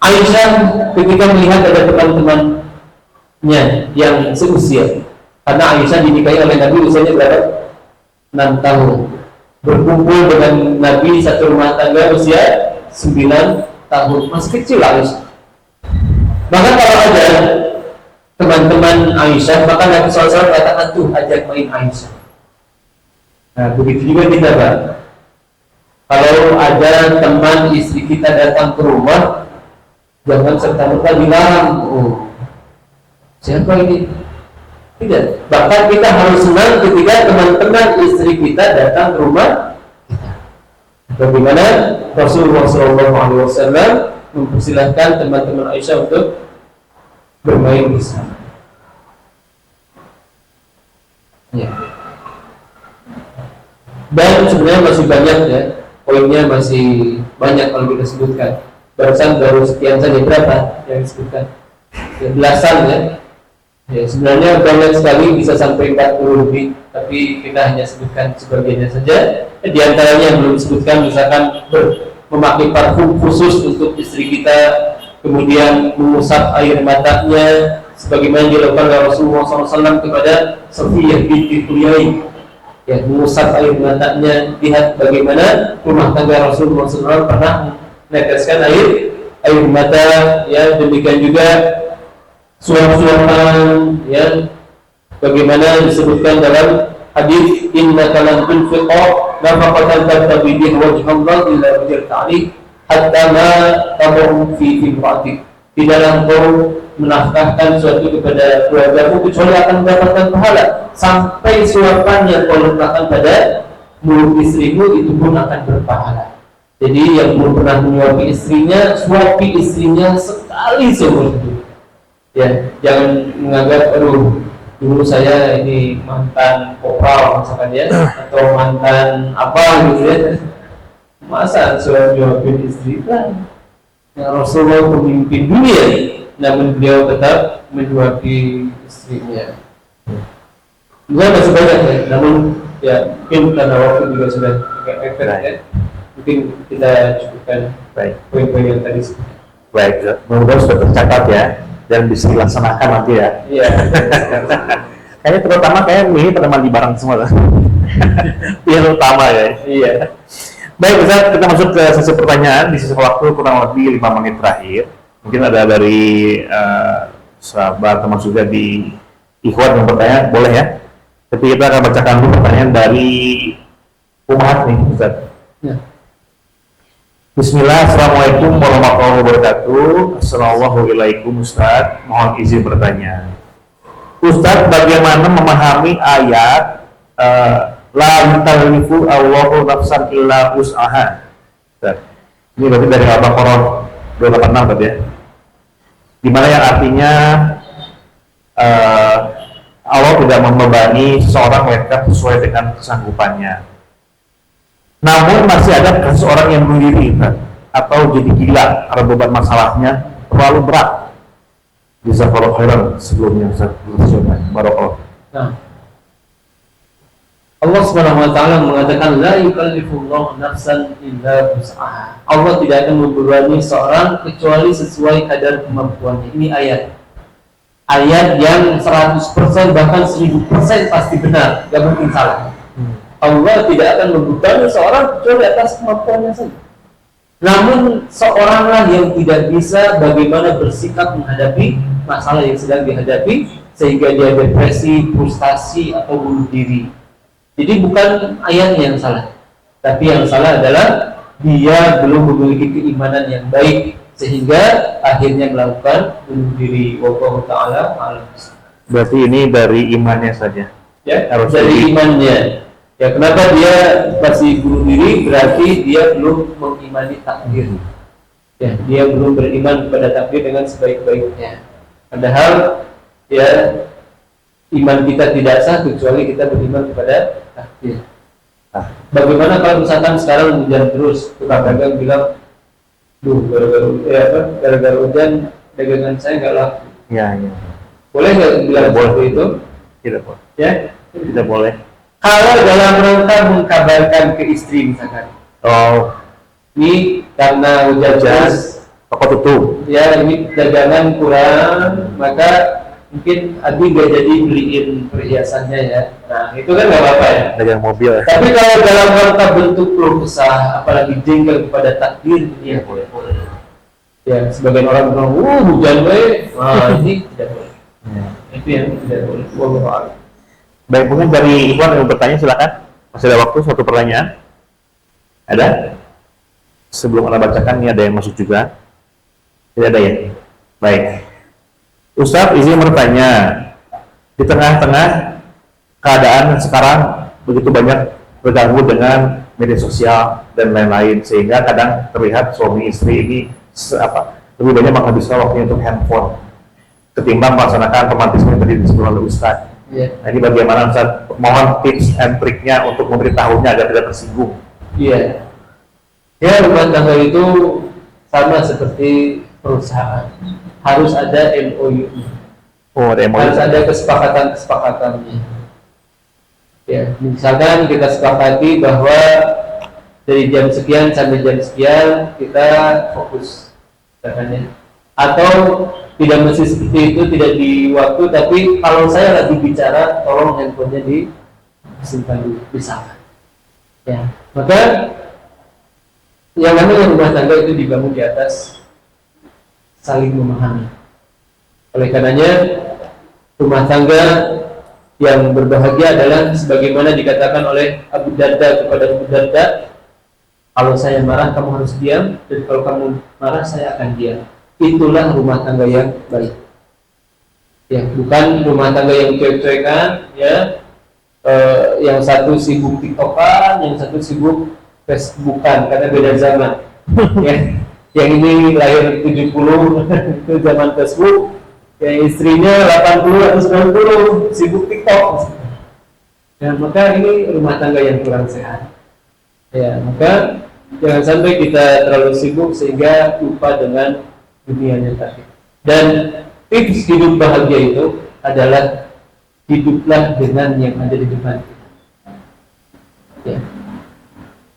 C: Aisyah ketika melihat ada teman-temannya yang seusia, karena Aisyah dinikahi oleh Nabi usianya berapa? 6 tahun. Berkumpul dengan Nabi satu rumah tangga usia 9 tahun, masih kecil Aisyah. Maka kalau ada teman-teman Aisyah, maka Nabi SAW katakan tuh ajak main Aisyah. Nah, begitu juga kita, Pak. Kalau ada teman istri kita datang ke rumah, jangan serta-merta dilarang. Oh, siapa ini? Tidak. Bahkan kita harus senang ketika teman-teman istri kita datang ke rumah kita. Bagaimana Rasulullah SAW mempersilahkan teman-teman Aisyah untuk bermain di sana. Ya. Dan sebenarnya masih banyak ya, poinnya masih banyak kalau kita sebutkan. Barusan baru sekian saja, berapa yang disebutkan? Ya, belasan ya. Ya, sebenarnya banyak sekali, bisa sampai 40 lebih, tapi kita hanya sebutkan sebagiannya saja. Di antaranya yang belum disebutkan, misalkan memakai parfum khusus untuk istri kita, kemudian mengusap air matanya sebagaimana dilakukan oleh Rasulullah SAW kepada Safiyah binti Huyai. Ya, mengusap air matanya. Lihat bagaimana rumah tangga Rasulullah SAW pernah meneteskan air mata. Ya, demikian juga suap-suapan. Ya, bagaimana disebutkan dalam hadis innaka lan tunfiqa nafaqatan tabtaghi biha wajha Allah illa wajhta 'alaihi hatta ma tabu fi imra'atik. Tidaklah engkau menafkahkan suatu kepada keluargamu kecuali akan mendapatkan pahala, sampai suapan yang kau letakkan pada mulut istrimu itu pun akan berpahala. Jadi yang belum pernah menyuapi istrinya, suapi istrinya sekali seumur hidup. Ya, jangan menganggap aduh dulu saya ini mantan kopral misalkan ya, atau mantan apa gitu ya. Masa suapin istri kan? Ya, Rasulullah pemimpin dunia, namun beliau tetap menyuapi istrinya. Juga masih banyak ya, namun ya mungkin karena waktu juga sudah agak mepet ya. Mungkin kita cukupkan poin-poin yang tadi.
B: Baik, mudah-mudahan sudah tercatat ya dan bisa dilaksanakan nanti ya.
C: Iya.
B: Kayaknya terutama ini teman di barang semua lah. Yang utama ya. Iya. Baik, Ustaz, kita masuk ke sesi pertanyaan di sisa waktu kurang lebih 5 menit terakhir. Mungkin ada dari sahabat termasuk juga di Ikhwan yang bertanya, boleh ya? Tapi kita akan bacakan dulu pertanyaan dari Umat nih, Ustaz.
C: Ya.
B: Bismillah, Assalamualaikum warahmatullahi wabarakatuh. Assalamualaikum Ustaz, mohon izin bertanya. Ustaz, bagaimana memahami ayat la yukallifu Allahu nafsan illa wus'aha? Ini berarti dari Al-Baqarah 286 berarti ya. Dimana yang artinya Allah tidak membebani seorang mereka sesuai dengan kesanggupannya. Namun masih ada seseorang yang bunuh diri atau jadi gila karena beban masalahnya terlalu berat. Jazakallahu khairan sebelumnya Ustaz. Barakallahu.
C: Nah, Allah Subhanahu wa taala mengatakan la yukallifullahu nafsan illa wus'aha. Allah tidak akan membebani seorang kecuali sesuai kadar kemampuannya. Ini ayat. Ayat yang 100% bahkan 1000% pasti benar, enggak mungkin salah. Allah tidak akan membebani seorang kecuali atas kemampuannya saja. Namun seoranglah yang tidak bisa bagaimana bersikap menghadapi masalah yang sedang dihadapi sehingga dia depresi, frustasi atau bunuh diri. Jadi bukan ayatnya yang salah, tapi yang salah adalah dia belum memiliki keimanan yang baik sehingga akhirnya melakukan bunuh diri. Wallahu ta'ala a'lam.
B: Berarti ini dari imannya saja.
C: Ya,
B: harus
C: dari imannya. Ya, kenapa dia masih bunuh diri? Berarti dia belum mengimani takdir. Ya, dia belum beriman kepada takdir dengan sebaik-baiknya. Padahal ya iman kita tidak sah kecuali kita beriman kepada takdir. Bagaimana kalau misalkan sekarang hujan terus, tukang dagang bilang, duh gara-gara hujan dagangan saya nggak laku.
B: Ya.
C: Boleh nggak bilang seperti itu?
B: Tidak boleh.
C: Ya,
B: Tidak boleh.
C: kalau dalam rangka mengkabarkan ke istri misalkan,
B: Oh,
C: ini karena hujan deras,
B: toko tutup.
C: ya ini dagangan kurang, maka mungkin Adi nggak jadi beliin perhiasannya ya. Nah itu kan nggak apa-apa ya.
B: Dagang mobil.
C: Tapi kalau dalam rangka bentuk keluh kesah, apalagi jengkel kepada takdir, ya boleh. Ya sebagian orang bilang, hujan ini tidak boleh. Itu yang tidak boleh. Wallahu a'lam.
B: Baik, mungkin dari Ikhwan yang bertanya silakan. Masih ada waktu, satu pertanyaan. Ada? Sebelum Anda bacakan, ini ada yang masuk juga. Tidak ada ya? Baik. Ustadz izin bertanya, di tengah-tengah keadaan sekarang begitu banyak berganggu dengan media sosial dan lain-lain, sehingga kadang terlihat suami istri ini lebih banyak menghabiskan waktunya untuk handphone ketimbang melaksanakan romantisme yang tadi disebut oleh Ustadz. Nah, ini bagaimana Ustadz? Mohon tips and triknya untuk memberitahunya agar tidak tersinggung.
C: Iya. Ya, rumah tangga itu sama seperti perusahaan. Harus ada MOU.
B: Oh, ada MOU.
C: Harus ada kesepakatan-kesepakatannya. Ya, misalkan kita sepakati bahwa dari jam sekian sampai jam sekian kita fokus, misalkan. Atau tidak mesti seperti itu, tidak di waktu, tapi kalau saya lagi bicara, tolong handphonenya disimpan dulu, bisa. Ya, maka yang namanya rumah tangga itu dibangun di atas saling memahami. Oleh karenanya rumah tangga yang berbahagia adalah sebagaimana dikatakan oleh Abu Darda kepada Abu Darda, kalau saya marah kamu harus diam, dan kalau kamu marah saya akan diam. Itulah rumah tangga yang baik. Ya, bukan rumah tangga yang cuek-cuekan, ya. Yang satu sibuk TikTokan, yang satu sibuk Facebookan, karena beda zaman. Ya, yang ini lahir 70 itu zaman Facebook, yang istrinya 80 atau 90 sibuk TikTok. Ya, maka ini rumah tangga yang kurang sehat. Ya, maka jangan sampai kita terlalu sibuk sehingga lupa dengan dunianya tadi. Dan tips hidup bahagia itu adalah hiduplah dengan yang ada di depan kita. Ya.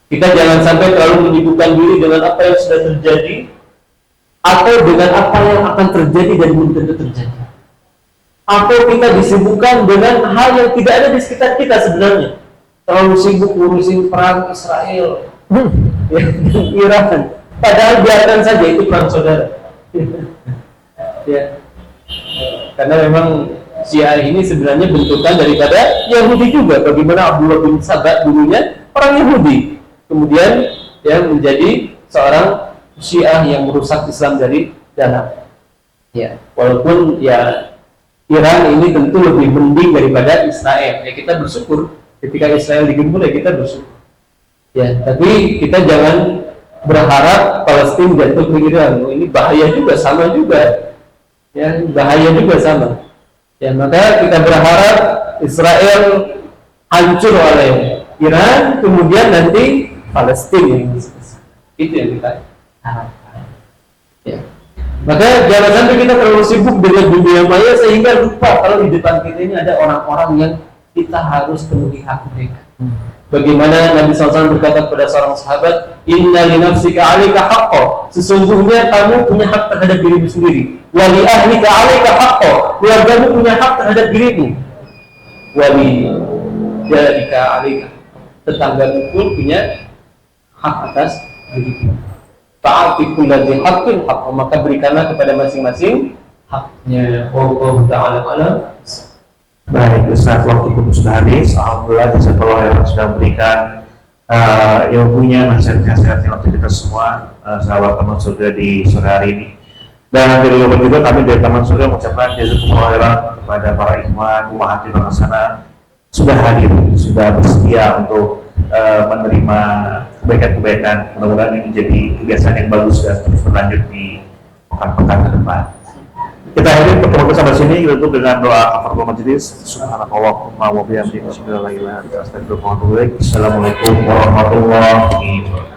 C: Kita jangan sampai terlalu menyibukkan diri dengan apa yang sudah terjadi atau dengan apa yang akan terjadi dan belum tentu terjadi. Atau kita disibukkan dengan hal yang tidak ada di sekitar kita sebenarnya. Terlalu sibuk ngurusin perang Israel, Iran. Padahal biarkan saja itu perang saudara. Ya. Karena memang Syiah ini sebenarnya bentukan daripada Yahudi juga. Bagaimana Abdullah bin Sabah dulunya orang Yahudi, kemudian yang menjadi seorang Syiah yang merusak Islam dari dalam. Ya, walaupun ya Iran ini tentu lebih mending daripada Israel. Ya, kita bersyukur ketika Israel digempur, ya kita bersyukur. Ya, tapi kita jangan berharap Palestina jatuh ke Iran. Ini bahaya juga, sama juga. Ya, bahaya juga sama. Ya, maka kita berharap Israel hancur oleh Iran, kemudian nanti Palestina yang selesai. Itu yang kita harapkan. Ya. Maka jangan sampai kita terlalu sibuk dengan dunia maya sehingga lupa kalau di depan kita ini ada orang-orang yang kita harus penuhi hak mereka. Bagaimana Nabi SAW berkata kepada seorang sahabat, Inna li nafsika 'alaika haqqan. Sesungguhnya kamu punya hak terhadap dirimu sendiri. Wa li ahlika 'alaika haqqan. Keluargamu punya hak terhadap dirimu. Wa li jarika 'alaika. Tetanggamu pun punya hak atas dirimu. Ta'ati kulli haqqin haqqa. Maka berikanlah kepada masing-masing haknya. Wallahu ta'ala a'lam.
B: Baik, Ustaz, waktu pun sudah habis. Alhamdulillah, jazakallah yang sudah memberikan ilmunya, nasihat-nasihatnya untuk kita semua, sahabat Taman Surga di sore hari ini. Dan dari luar juga kami dari Taman Surga mengucapkan jazakumullah khairan kepada para ikhwan, ummahat di luar sana sudah hadir, sudah bersedia untuk menerima kebaikan-kebaikan. Mudah-mudahan ini menjadi kebiasaan yang bagus dan terus berlanjut di pekan-pekan ke depan. Kita akhiri pertemuan sampai sini, kita tutup dengan doa kafaratul majelis. Subhanakallahumma wa bihamdika asyhadu an la ilaha illa anta astaghfiruka wa atubu ilaik. Assalamualaikum warahmatullahi wabarakatuh.